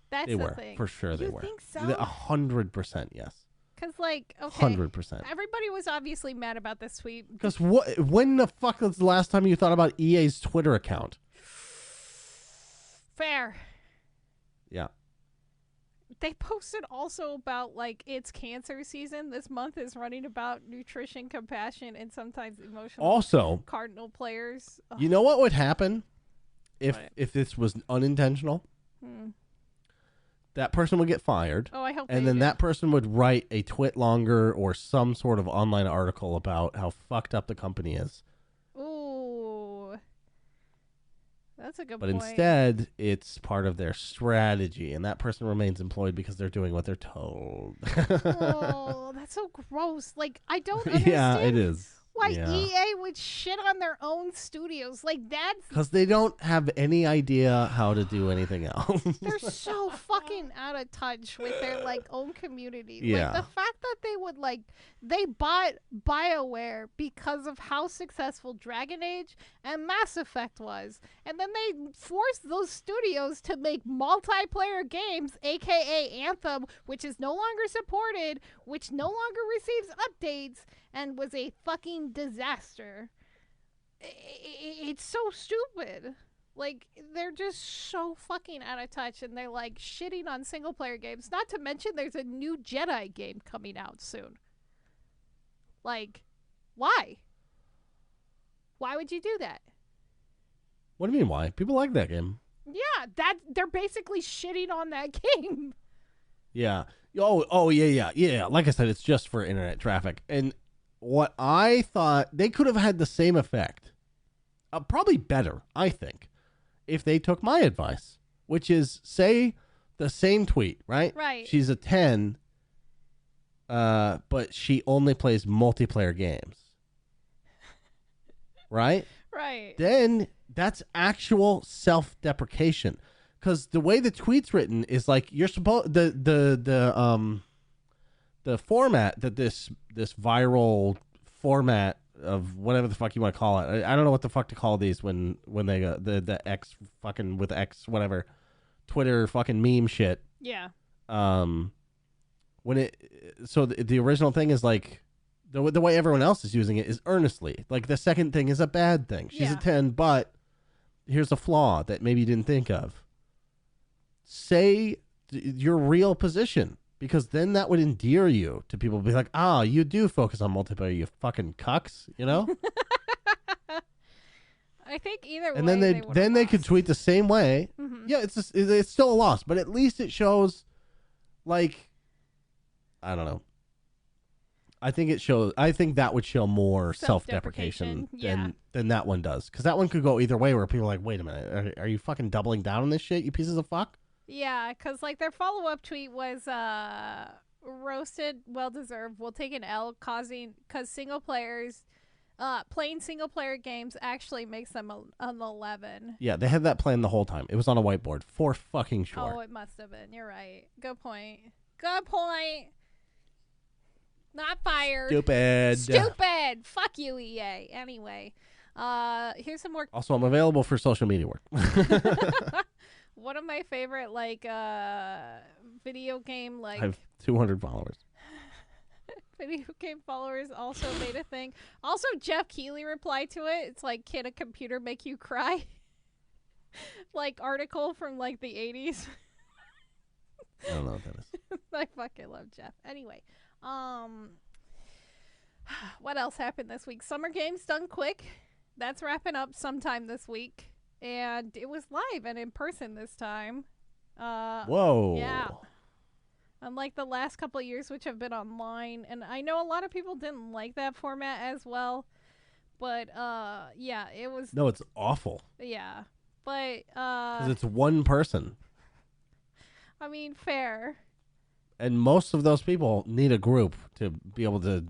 That's the thing. For sure they were. You think so? 100%, yes. Because, like, okay. 100%. Everybody was obviously mad about this tweet. Because when the fuck was the last time you thought about EA's Twitter account? Fair. Yeah. They posted also about, like, it's cancer season. This month is running about nutrition, compassion, and sometimes emotional. Also, Cardinal players. Ugh. You know what would happen if this was unintentional? That person would get fired. Oh, I hope. And then that person would write a twit longer or some sort of online article about how fucked up the company is. Ooh. That's a good point. But point. instead, it's part of their strategy, and that person remains employed because they're doing what they're told. Oh, that's so gross. Like, I don't understand. Yeah, it is. Why EA would shit on their own studios. Like, that's... Because they don't have any idea how to do anything else. They're so fucking out of touch with their, like, own community. Yeah. Like, the fact that they would, like... They bought BioWare because of how successful Dragon Age and Mass Effect was. And then they forced those studios to make multiplayer games, a.k.a. Anthem, which is no longer supported, which no longer receives updates, and was a fucking disaster. it's so stupid. Like, they're just so fucking out of touch, and they're, like, shitting on single-player games. Not to mention there's a new Jedi game coming out soon. Like, why? Why would you do that? What do you mean, why? People like that game. Yeah, they're basically shitting on that game. Yeah. Oh, yeah. Like I said, it's just for internet traffic. And what I thought, they could have had the same effect. Probably better, I think, if they took my advice, which is say the same tweet, right? Right. She's a 10, but she only plays multiplayer games. Right? Right. Then that's actual self-deprecation. Because the way the tweet's written is like you're supposed the format that this viral format of whatever the fuck you want to call it. I don't know what the fuck to call these when they the X fucking with X whatever Twitter fucking meme shit. Yeah. When the original thing is like the way everyone else is using it is earnestly. Like the second thing is a bad thing. She's a 10, but here's a flaw that maybe you didn't think of. Say your real position, because then that would endear you to people. Be like, you do focus on multiplayer, you fucking cucks, you know. I think either way. And then they could tweet the same way. Mm-hmm. Yeah, it's still a loss, but at least it shows, like, I don't know. I think that would show more self-deprecation than that one does, because that one could go either way, where people are like, wait a minute, are you fucking doubling down on this shit, you pieces of fuck? Yeah, because, like, their follow-up tweet was, roasted, well-deserved, we'll take an L, because single players, playing single-player games actually makes them an 11. Yeah, they had that plan the whole time. It was on a whiteboard, for fucking sure. Oh, it must have been. You're right. Good point. Good point. Not fired. Stupid. Fuck you, EA. Anyway, here's some more. Also, I'm available for social media work. One of my favorite, like, video game, like... I have 200 followers. Video game followers also made a thing. Also, Jeff Keighley replied to it. It's like, can a computer make you cry? Like, article from, like, the 80s. I don't know what that is. I fucking love Jeff. Anyway, what else happened this week? Summer Games done quick. That's wrapping up sometime this week. And it was live and in person this time. Whoa. Yeah. Unlike the last couple of years, which have been online. And I know a lot of people didn't like that format as well. But, yeah, it was... No, it's awful. Yeah. But, because it's one person. I mean, fair. And most of those people need a group to be able to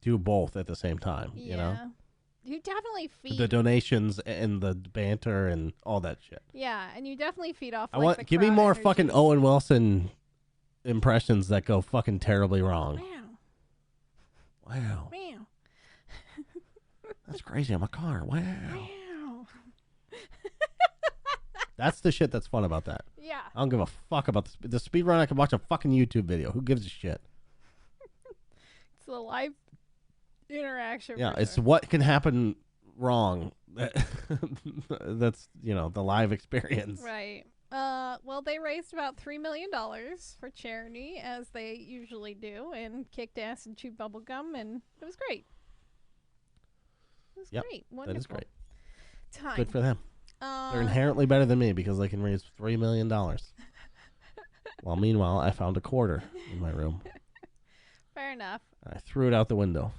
do both at the same time, you know? You definitely feed the donations and the banter and all that shit. Yeah, and you definitely feed off. Give me more fucking Owen Wilson impressions that go fucking terribly wrong. Wow. That's crazy on my car. Wow. That's the shit that's fun about that. Yeah. I don't give a fuck about the speed run. I can watch a fucking YouTube video. Who gives a shit? It's the live interaction. Yeah, it's what can happen wrong. That's, the live experience. Right. Well, they raised about $3 million for charity, as they usually do, and kicked ass and chewed bubble gum, and it was great. Great. Wonderful. That is great. Time. Good for them. They're inherently better than me because they can raise $3 million. Well, meanwhile, I found a quarter in my room. Fair enough. I threw it out the window.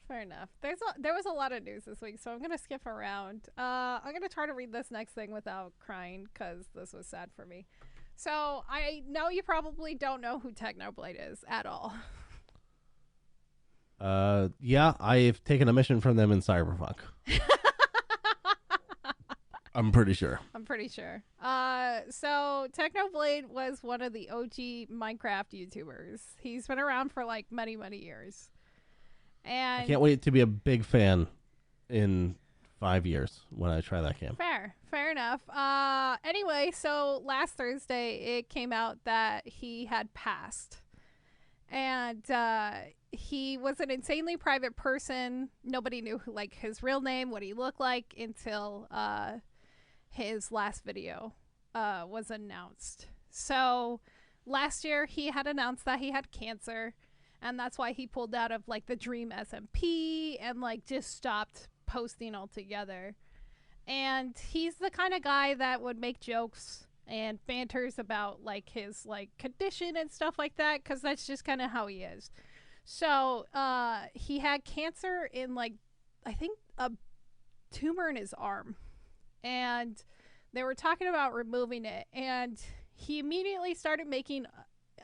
Fair enough. There was a lot of news this week, so I'm going to skip around. I'm going to try to read this next thing without crying, because this was sad for me. So, I know you probably don't know who Technoblade is at all. Yeah, I've taken a mission from them in Cyberpunk. I'm pretty sure. So Technoblade was one of the OG Minecraft YouTubers. He's been around for like many, many years. And I can't wait to be a big fan in 5 years when I try that game. Fair enough. Anyway, so last Thursday it came out that he had passed. And he was an insanely private person. Nobody knew like his real name, what he looked like until his last video was announced. So last year he had announced that he had cancer, and that's why he pulled out of like the Dream SMP and like just stopped posting altogether. And he's the kind of guy that would make jokes and banters about like his like condition and stuff like that, because that's just kind of how he is. So he had cancer in like, I think a tumor in his arm, and they were talking about removing it, and he immediately started making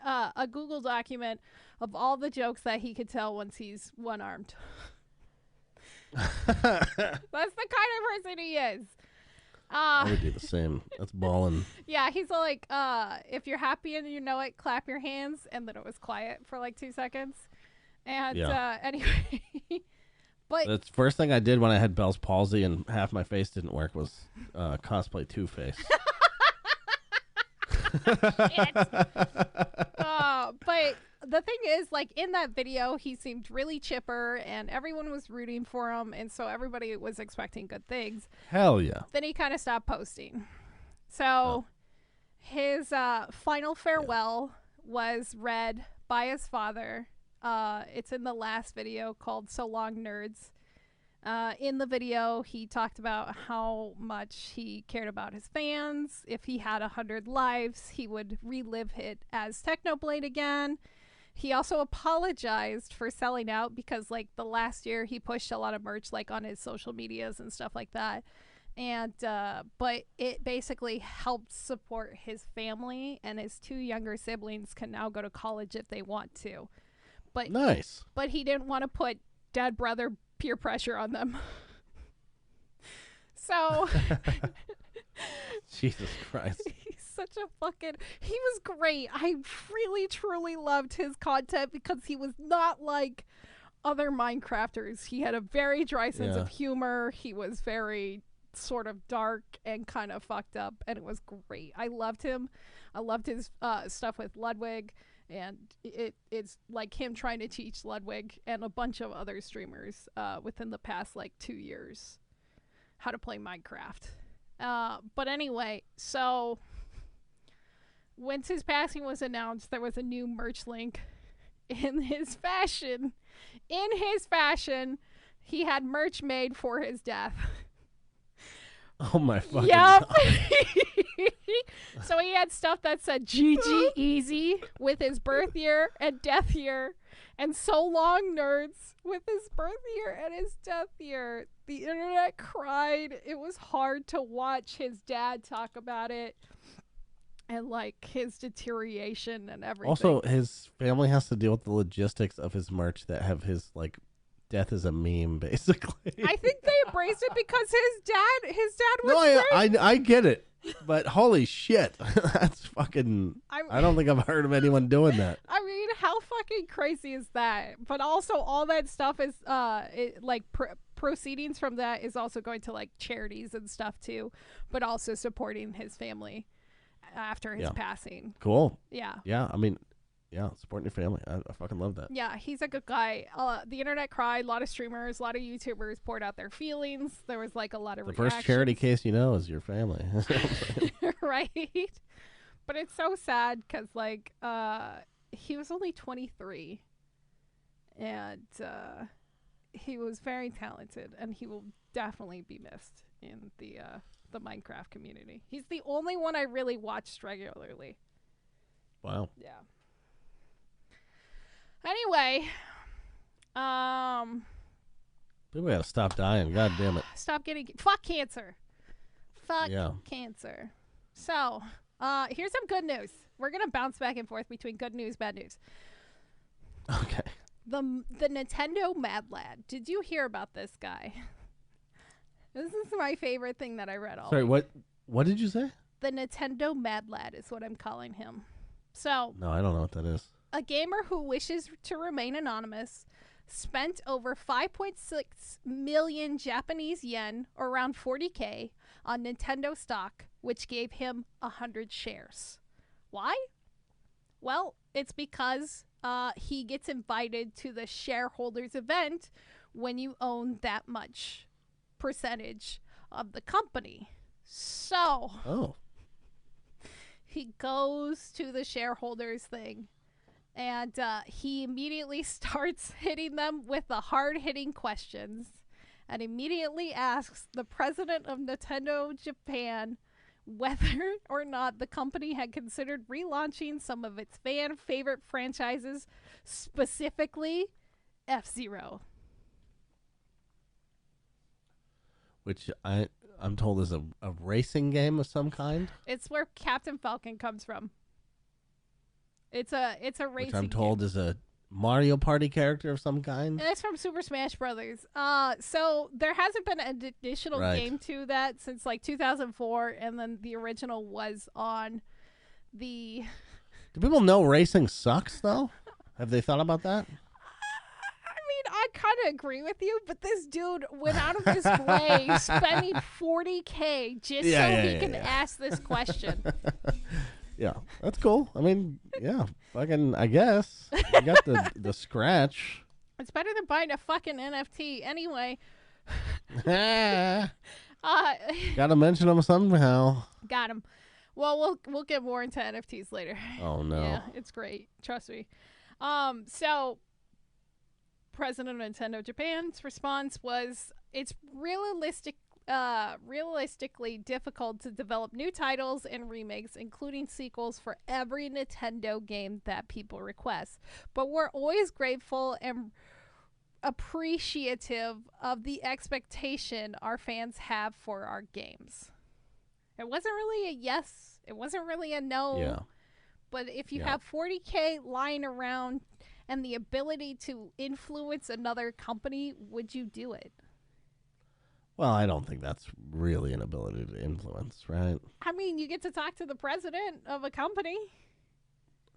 a Google document of all the jokes that he could tell once he's one-armed. That's the kind of person he is. I would do the same. That's ballin'. Yeah, he's like, if you're happy and you know it, clap your hands. And then it was quiet for like 2 seconds. And anyway. But the first thing I did when I had Bell's palsy and half my face didn't work was cosplay Two-Face. But the thing is, like, in that video, he seemed really chipper, and everyone was rooting for him, and so everybody was expecting good things. Hell yeah. Then he kind of stopped posting. So his final farewell was read by his father. It's in the last video called So Long Nerds. In the video, he talked about how much he cared about his fans. If he had 100 lives, he would relive it as Technoblade again. He also apologized for selling out because, like, the last year he pushed a lot of merch, like, on his social medias and stuff like that. And, but it basically helped support his family, and his 2 younger siblings can now go to college if they want to. But nice. But he didn't want to put dead brother peer pressure on them. So Jesus Christ. He's such a fucking, he was great. I really truly loved his content because he was not like other Minecrafters. He had a very dry sense of humor. He was very sort of dark and kind of fucked up, and it was great. I loved him. I loved his stuff with Ludwig. And it's like him trying to teach Ludwig and a bunch of other streamers within the past like 2 years how to play Minecraft. But anyway, so once his passing was announced, there was a new merch link in his fashion. In his fashion, he had merch made for his death. Oh my fucking God. So he had stuff that said GG Easy with his birth year and death year, and So Long Nerds with his birth year and his death year. The internet cried. It was hard to watch his dad talk about it and like his deterioration and everything. Also, his family has to deal with the logistics of his merch that have his like death is a meme, basically. I think they embraced it because his dad was I get it, but holy shit, that's fucking. I don't think I've heard of anyone doing that. I mean, how fucking crazy is that? But also, all that stuff is proceedings from that is also going to like charities and stuff too, but also supporting his family after his passing. Cool. Yeah. Yeah. I mean. Yeah, supporting your family. I fucking love that. Yeah, he's a good guy. The internet cried. A lot of streamers, a lot of YouTubers poured out their feelings. There was like a lot of reactions. First charity case you know is your family. Right? But it's so sad because like he was only 23. And he was very talented. And he will definitely be missed in the Minecraft community. He's the only one I really watched regularly. Wow. Yeah. Anyway, people gotta stop dying. God damn it. Stop getting fuck cancer. Fuck cancer. So, here's some good news. We're gonna bounce back and forth between good news, bad news. Okay. The Nintendo Mad Lad. Did you hear about this guy? This is my favorite thing that I read all. Sorry, what did you say? The Nintendo Mad Lad is what I'm calling him. So no, I don't know what that is. A gamer who wishes to remain anonymous spent over 5.6 million Japanese yen, or around 40K, on Nintendo stock, which gave him 100 shares. Why? Well, it's because he gets invited to the shareholders event when you own that much percentage of the company. So he goes to the shareholders thing, and he immediately starts hitting them with the hard-hitting questions, and immediately asks the president of Nintendo Japan whether or not the company had considered relaunching some of its fan favorite franchises, specifically F-Zero. Which I'm told is a racing game of some kind. It's where Captain Falcon comes from. It's a racing Which I'm told is a Mario Party character of some kind. And it's from Super Smash Brothers. So there hasn't been an additional game to that since like 2004, and then the original was on the... Do people know racing sucks, though? Have they thought about that? I kind of agree with you, but this dude went out of his way spending $40K just so he can ask this question. Yeah, that's cool. I mean, yeah, fucking, I guess. You got the scratch. It's better than buying a fucking NFT. Anyway. Gotta mention them somehow. Got him. Well, we'll get more into NFTs later. Oh, no. Yeah, it's great. Trust me. So... President of Nintendo Japan's response was, it's realistically difficult to develop new titles and remakes, including sequels for every Nintendo game that people request. But we're always grateful and appreciative of the expectation our fans have for our games. It wasn't really a yes. It wasn't really a no. Yeah. But if you have $40K lying around and the ability to influence another company, would you do it? Well, I don't think that's really an ability to influence, right? I mean, you get to talk to the president of a company.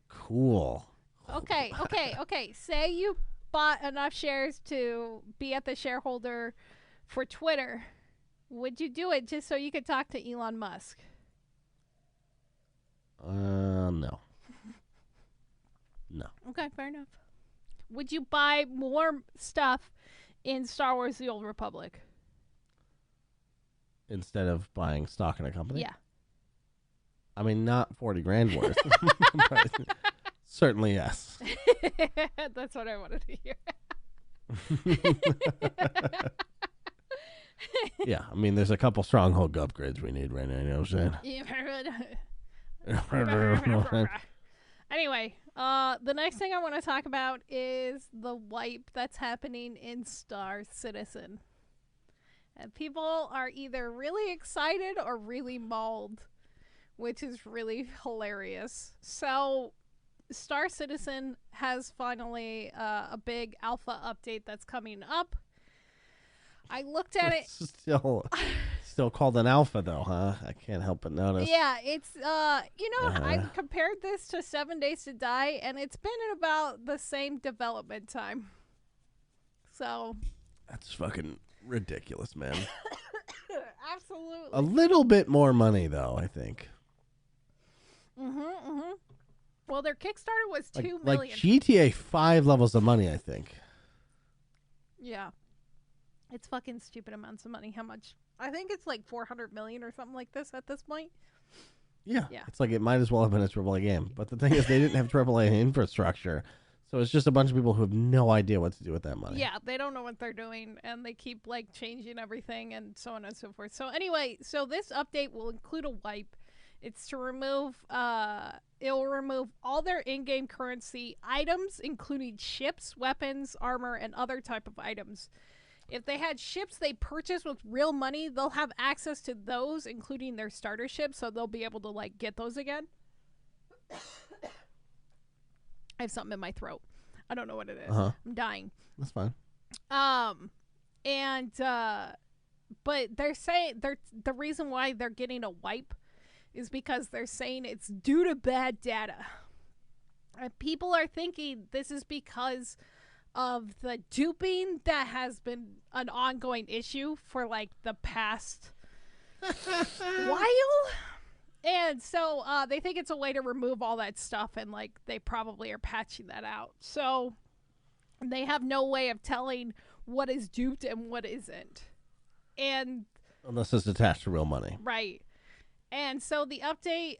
Cool. Okay. Say you bought enough shares to be at the shareholder for Twitter. Would you do it just so you could talk to Elon Musk? No. No. Okay, fair enough. Would you buy more stuff in Star Wars The Old Republic? Instead of buying stock in a company? Yeah. I mean, not 40 grand worth. But certainly, yes. That's what I wanted to hear. Yeah, I mean, there's a couple stronghold upgrades we need right now, you know what I'm saying? Anyway, the next thing I want to talk about is the wipe that's happening in Star Citizen. And people are either really excited or really mauled, which is really hilarious. So, Star Citizen has finally a big alpha update that's coming up. I looked at it. Still called an alpha, though, huh? I can't help but notice. Yeah, it's, I compared this to 7 Days to Die, and it's been at about the same development time. So. That's fucking ridiculous, man. Absolutely. A little bit more money, though, I think. Well, their Kickstarter was $2 million. Like GTA 5 levels of money, I think. Yeah. It's fucking stupid amounts of money. How much? I think it's like 400 million or something like this at this point. Yeah. It's like it might as well have been a AAA game. But the thing is, they didn't have AAA infrastructure. So it's just a bunch of people who have no idea what to do with that money. Yeah, they don't know what they're doing. And they keep like changing everything and so on and so forth. So anyway, so this update will include a wipe. It's to remove, it will remove all their in-game currency items, including ships, weapons, armor, and other type of items. If they had ships they purchased with real money, they'll have access to those, including their starter ships, so they'll be able to, like, get those again. I have something in my throat. I don't know what it is. I'm dying. That's fine. But they're saying, the reason why they're getting a wipe is because they're saying it's due to bad data. And people are thinking this is because of the duping that has been an ongoing issue for like the past while. And so they think it's a way to remove all that stuff, and like they probably are patching that out. So they have no way of telling what is duped and what isn't. And unless it's attached to real money. Right. And so the update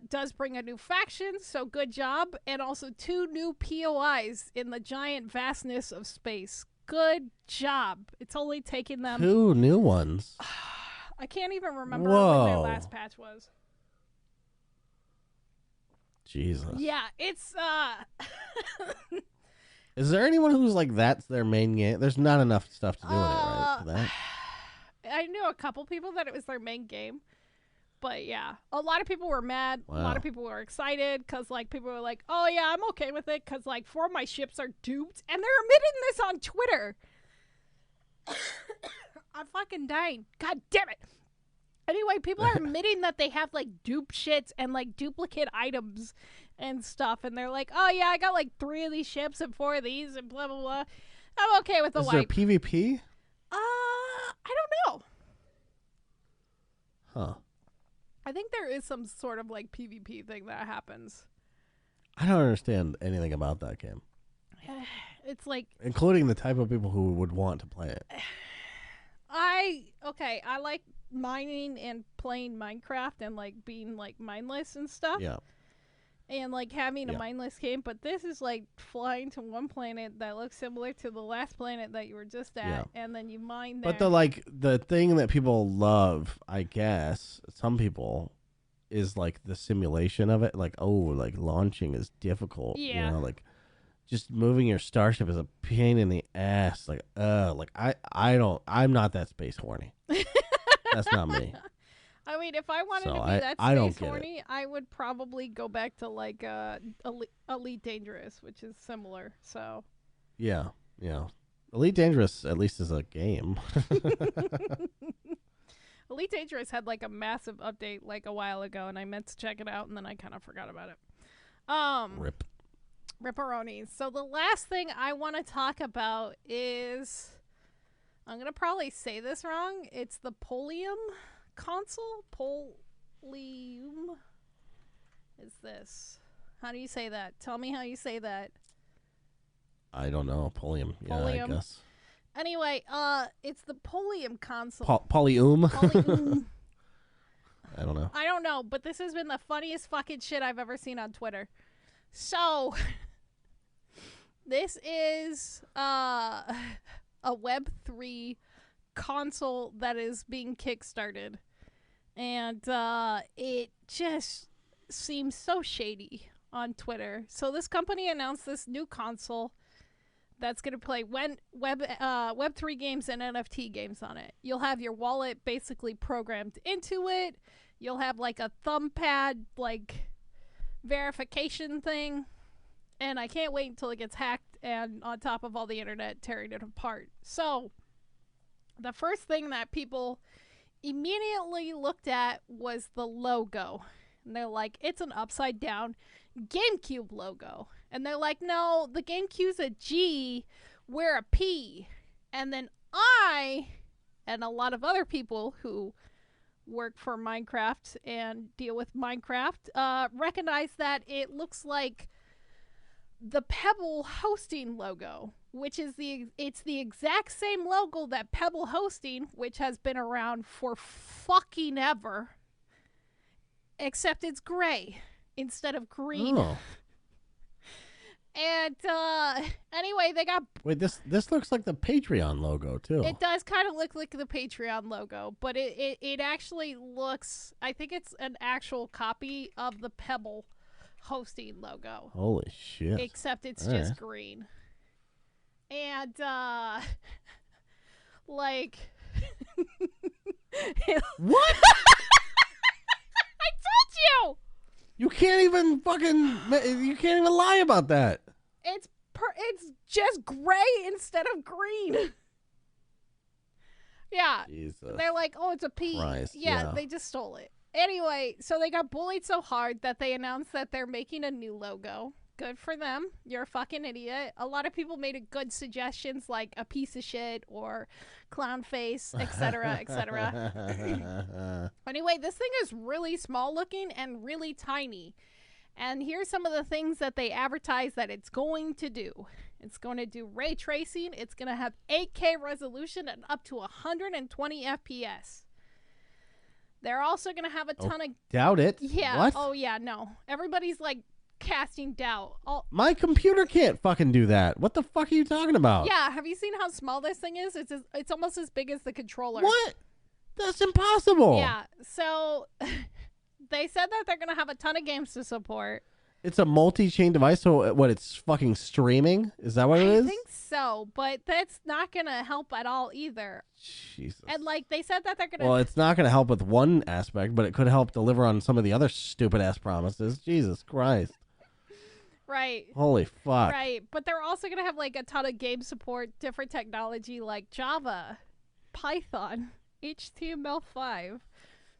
does bring a new faction, so good job, and also 2 new POIs in the giant vastness of space. Good job. It's only taken them 2 new ones. I can't even remember when their last patch was. Jesus. Yeah, it's Is there anyone who's like that's their main game? There's not enough stuff to do in it, right? For that. I knew a couple people that it was their main game. But yeah, a lot of people were mad. Wow. A lot of people were excited because like people were like, "Oh yeah, I'm okay with it," because like 4 of my ships are duped, and they're admitting this on Twitter. I'm fucking dying. God damn it. Anyway, people are admitting that they have like dupe shits and like duplicate items and stuff, and they're like, "Oh yeah, I got like 3 of these ships and 4 of these and blah blah blah." I'm okay with the wipe. Is there PvP? I don't know. Huh. I think there is some sort of like PvP thing that happens. I don't understand anything about that game. It's like, including the type of people who would want to play it. I like mining and playing Minecraft and like being like mindless and stuff. Yeah. And like having a mindless game, but this is like flying to one planet that looks similar to the last planet that you were just at, and then you mine there. But the thing that people love, I guess, some people, is like the simulation of it. Like, oh, like launching is difficult. Yeah. You know, like just moving your starship is a pain in the ass. Like, I'm not that space horny. That's not me. I mean, if I wanted to be that space horny, I would probably go back to like Elite Dangerous, which is similar. So. Yeah. Elite Dangerous at least is a game. Elite Dangerous had like a massive update like a while ago, and I meant to check it out, and then I kind of forgot about it. Rip. Ripperonis. So the last thing I want to talk about is, I'm gonna probably say this wrong. It's the Polium console. Polium is this? How do you say that? Tell me how you say that. I don't know. Polium. Yeah, I guess. Anyway, it's the Polium console. Polium. Polium. I don't know. I don't know, but this has been the funniest fucking shit I've ever seen on Twitter. So, this is a Web3 console that is being kickstarted. And it just seems so shady on Twitter. So this company announced this new console that's going to play Web3 games and NFT games on it. You'll have your wallet basically programmed into it. You'll have like a thumb pad, like verification thing. And I can't wait until it gets hacked and on top of all the internet tearing it apart. So the first thing that people immediately looked at was the logo. And they're like, it's an upside down GameCube logo. And they're like, no, the GameCube's a G, we're a P. And then I, and a lot of other people who work for Minecraft and deal with Minecraft, recognize that it looks like the Pebble hosting logo, which is it's the exact same logo that Pebble hosting, which has been around for fucking ever, except it's gray instead of green. Oh. And anyway, they got... Wait, this looks like the Patreon logo, too. It does kind of look like the Patreon logo, but it actually looks... I think it's an actual copy of the Pebble hosting logo. Holy shit. Except it's just green. And, like... What? I told you! You can't even lie about that. It's just gray instead of green. Yeah. Jesus. They're like, oh, it's a P. Christ, yeah, they just stole it. Anyway, so they got bullied so hard that they announced that they're making a new logo Good for them. You're a fucking idiot. A lot of people made good suggestions like a piece of shit or clown face, etc., etc. Anyway, this thing is really small looking and really tiny. And here's some of the things that they advertise that it's going to do. It's going to do ray tracing. It's going to have 8K resolution and up to 120 FPS. They're also going to have a ton of... Doubt it. Yeah. What? Oh, yeah, no. Everybody's like casting doubt. My computer can't fucking do that. What the fuck are you talking about? Yeah, have you seen how small this thing is? It's almost as big as the controller. What? That's impossible. Yeah, so they said that they're going to have a ton of games to support. It's a multi-chain device, so what, it's fucking streaming? Is that what it is? I think so, but that's not going to help at all either. Jesus. And like they said that they're going to... Well, it's not going to help with one aspect, but it could help deliver on some of the other stupid-ass promises. Jesus Christ. Right. Holy fuck. Right, but they're also going to have like a ton of game support, different technology like Java, Python, HTML5.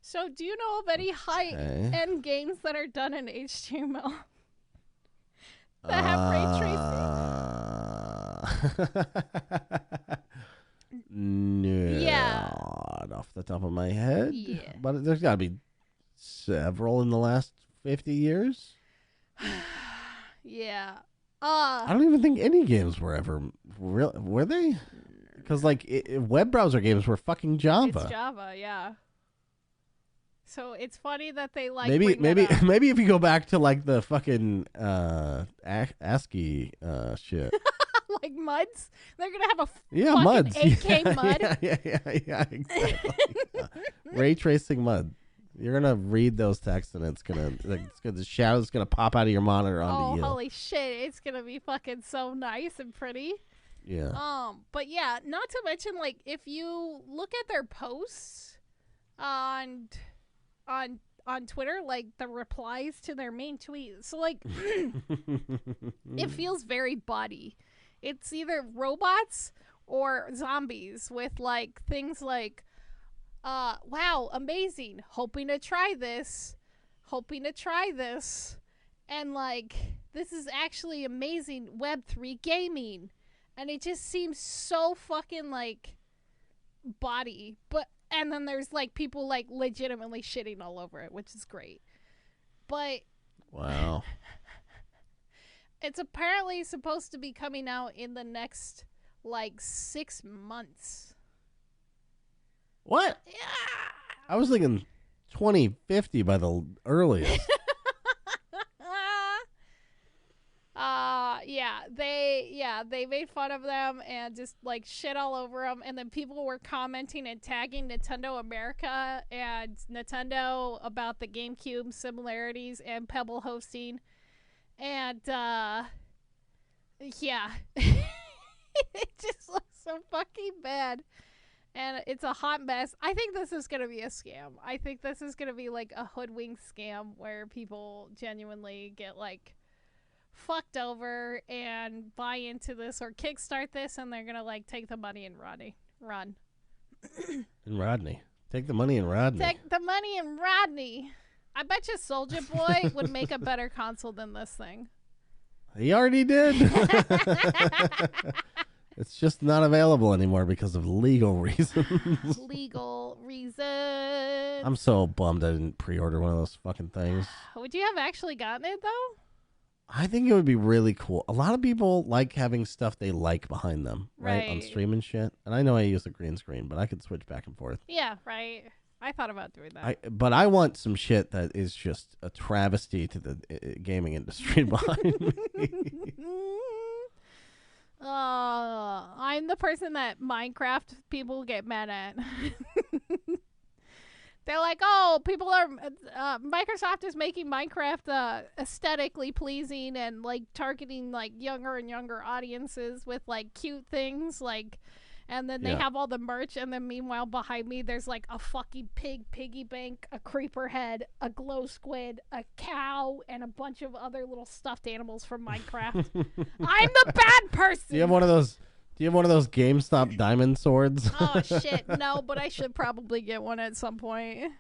So do you know of any high-end games that are done in HTML that have ray tracing? No. Yeah. Not off the top of my head. Yeah. But there's got to be several in the last 50 years. Yeah. I don't even think any games were ever real. Were they? Because like web browser games were fucking Java. It's Java, yeah. So it's funny that they like maybe if you go back to like the fucking ASCII shit. Like MUDs, they're gonna have a fucking MUDs. 8K MUD. Yeah, exactly. Yeah. Ray tracing MUD. You're gonna read those texts and it's gonna the shadow's gonna pop out of your monitor onto you. Oh, holy shit! It's gonna be fucking so nice and pretty. Yeah. But yeah, not to mention like if you look at their posts on Twitter, like the replies to their main tweet, so like it feels very body. It's either robots or zombies with like things like wow, amazing, hoping to try this, and like this is actually amazing Web3 gaming, and it just seems so fucking like body. And then there's like people like legitimately shitting all over it, which is great. But wow. It's apparently supposed to be coming out in the next like 6 months. What? Yeah. I was thinking 2050 by the earliest. They made fun of them and just like shit all over them, and then people were commenting and tagging Nintendo America and Nintendo about the GameCube similarities and Pebble hosting, and yeah, it just looks so fucking bad. And it's a hot mess. I think this is going to be a scam. I think this is going to be like a hoodwink scam where people genuinely get like fucked over and buy into this or kickstart this, and they're going to like take the money and run. And Rodney. Take the money and Rodney. Take the money and Rodney. I bet you Soulja Boy would make a better console than this thing. He already did. It's just not available anymore because of legal reasons. Legal reasons. I'm so bummed I didn't pre-order one of those fucking things. Would you have actually gotten it, though? I think it would be really cool. A lot of people like having stuff they like behind them, right? On stream and shit. And I know I use a green screen, but I could switch back and forth. Yeah, right. I thought about doing that. But I want some shit that is just a travesty to the gaming industry behind me. I'm the person that Minecraft people get mad at. They're like, oh, people are Microsoft is making Minecraft aesthetically pleasing and like targeting like younger and younger audiences with like cute things, like, and then they have all the merch, and then meanwhile behind me there's like a fucking piggy bank, a creeper head, a glow squid, a cow, and a bunch of other little stuffed animals from Minecraft. I'm the bad person. Do you have one of those GameStop diamond swords? Oh shit, no, but I should probably get one at some point.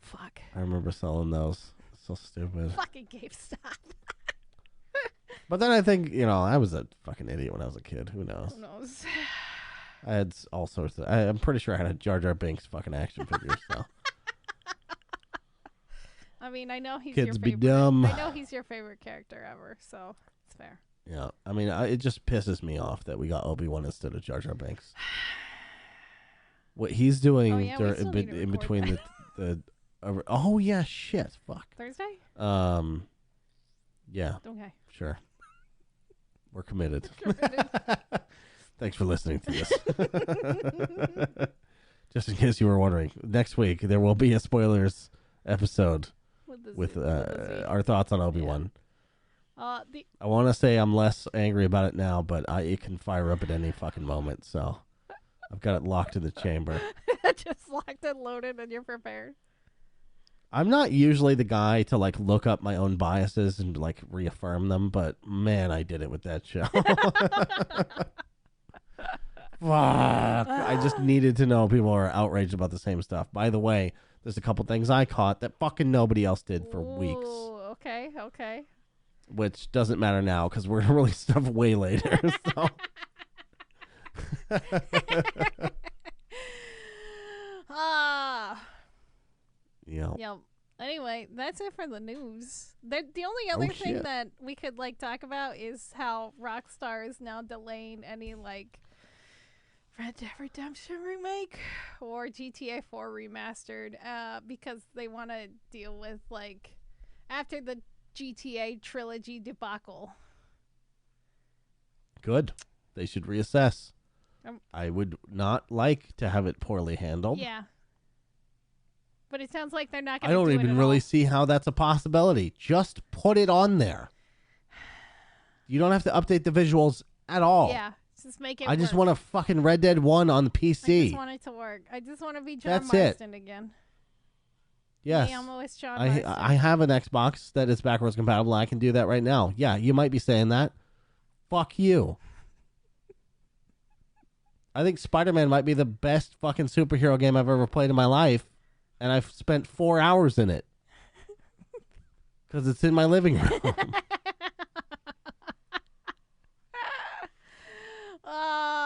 Fuck. I remember selling those. So stupid. Fucking GameStop. But then I think, I was a fucking idiot when I was a kid. Who knows? Who knows? I had all sorts of... I'm pretty sure I had a Jar Jar Binks fucking action figure, so... I mean, I know he's Kids your favorite. be dumb. I know he's your favorite character ever, so it's fair. Yeah, I mean, it just pisses me off that we got Obi-Wan instead of Jar Jar Binks. What he's doing in between the oh yeah, shit, fuck. Thursday? Yeah. Okay. Sure. We're committed. Thanks for listening to this. Just in case you were wondering, next week there will be a spoilers episode with our thoughts on Obi-Wan. Yeah. I want to say I'm less angry about it now, but it can fire up at any fucking moment, so I've got it locked in the chamber. Just locked and loaded and you're prepared. I'm not usually the guy to look up my own biases and reaffirm them, but man, I did it with that show. Fuck. I just needed to know people are outraged about the same stuff. By the way, there's a couple things I caught that fucking nobody else did for weeks. Okay. Which doesn't matter now because we're going to release stuff way later. So. Yep. Anyway, that's it for the news. The only other thing that we could talk about is how Rockstar is now delaying any Red Dead Redemption remake or GTA 4 remastered because they want to deal with after the GTA trilogy debacle. Good. They should reassess. I would not like to have it poorly handled. Yeah. But it sounds like they're not going to do it. I don't even really see how that's a possibility. Just put it on there. You don't have to update the visuals at all. Yeah. Just make it I just want a fucking Red Dead 1 on the PC. I just want it to work. I just want to be John Marston again. Yes. I'm always John Marston. I have an Xbox that is backwards compatible. I can do that right now. Yeah, you might be saying that. Fuck you. I think Spiderman might be the best fucking superhero game I've ever played in my life. And I've spent 4 hours in it. Because it's in my living room.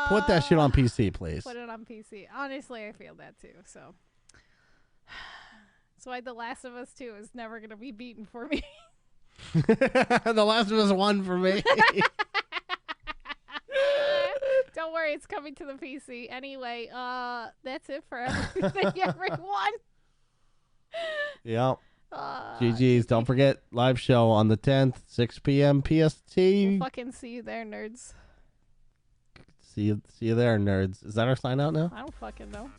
Put that shit on PC, please. Put it on PC. Honestly, I feel that too. So that's why The Last of Us 2 is never going to be beaten for me. The Last of Us 1 for me. Don't worry, it's coming to the PC. Anyway, that's it for everything, everyone. Yep. GG's. Don't forget, live show on the 10th, 6 p.m. PST. We'll fucking see you there, nerds. See you there, nerds. Is that our sign out now? I don't fucking know.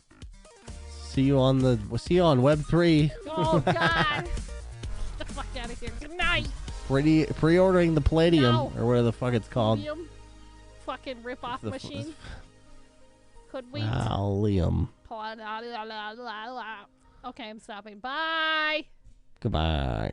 See you on Web3. Oh, God. Get the fuck out of here. Good night. Pre-ordering the Palladium, or whatever the fuck it's called. Palladium. Fucking rip-off machine. Could we? Palladium. Okay, I'm stopping. Bye. Goodbye.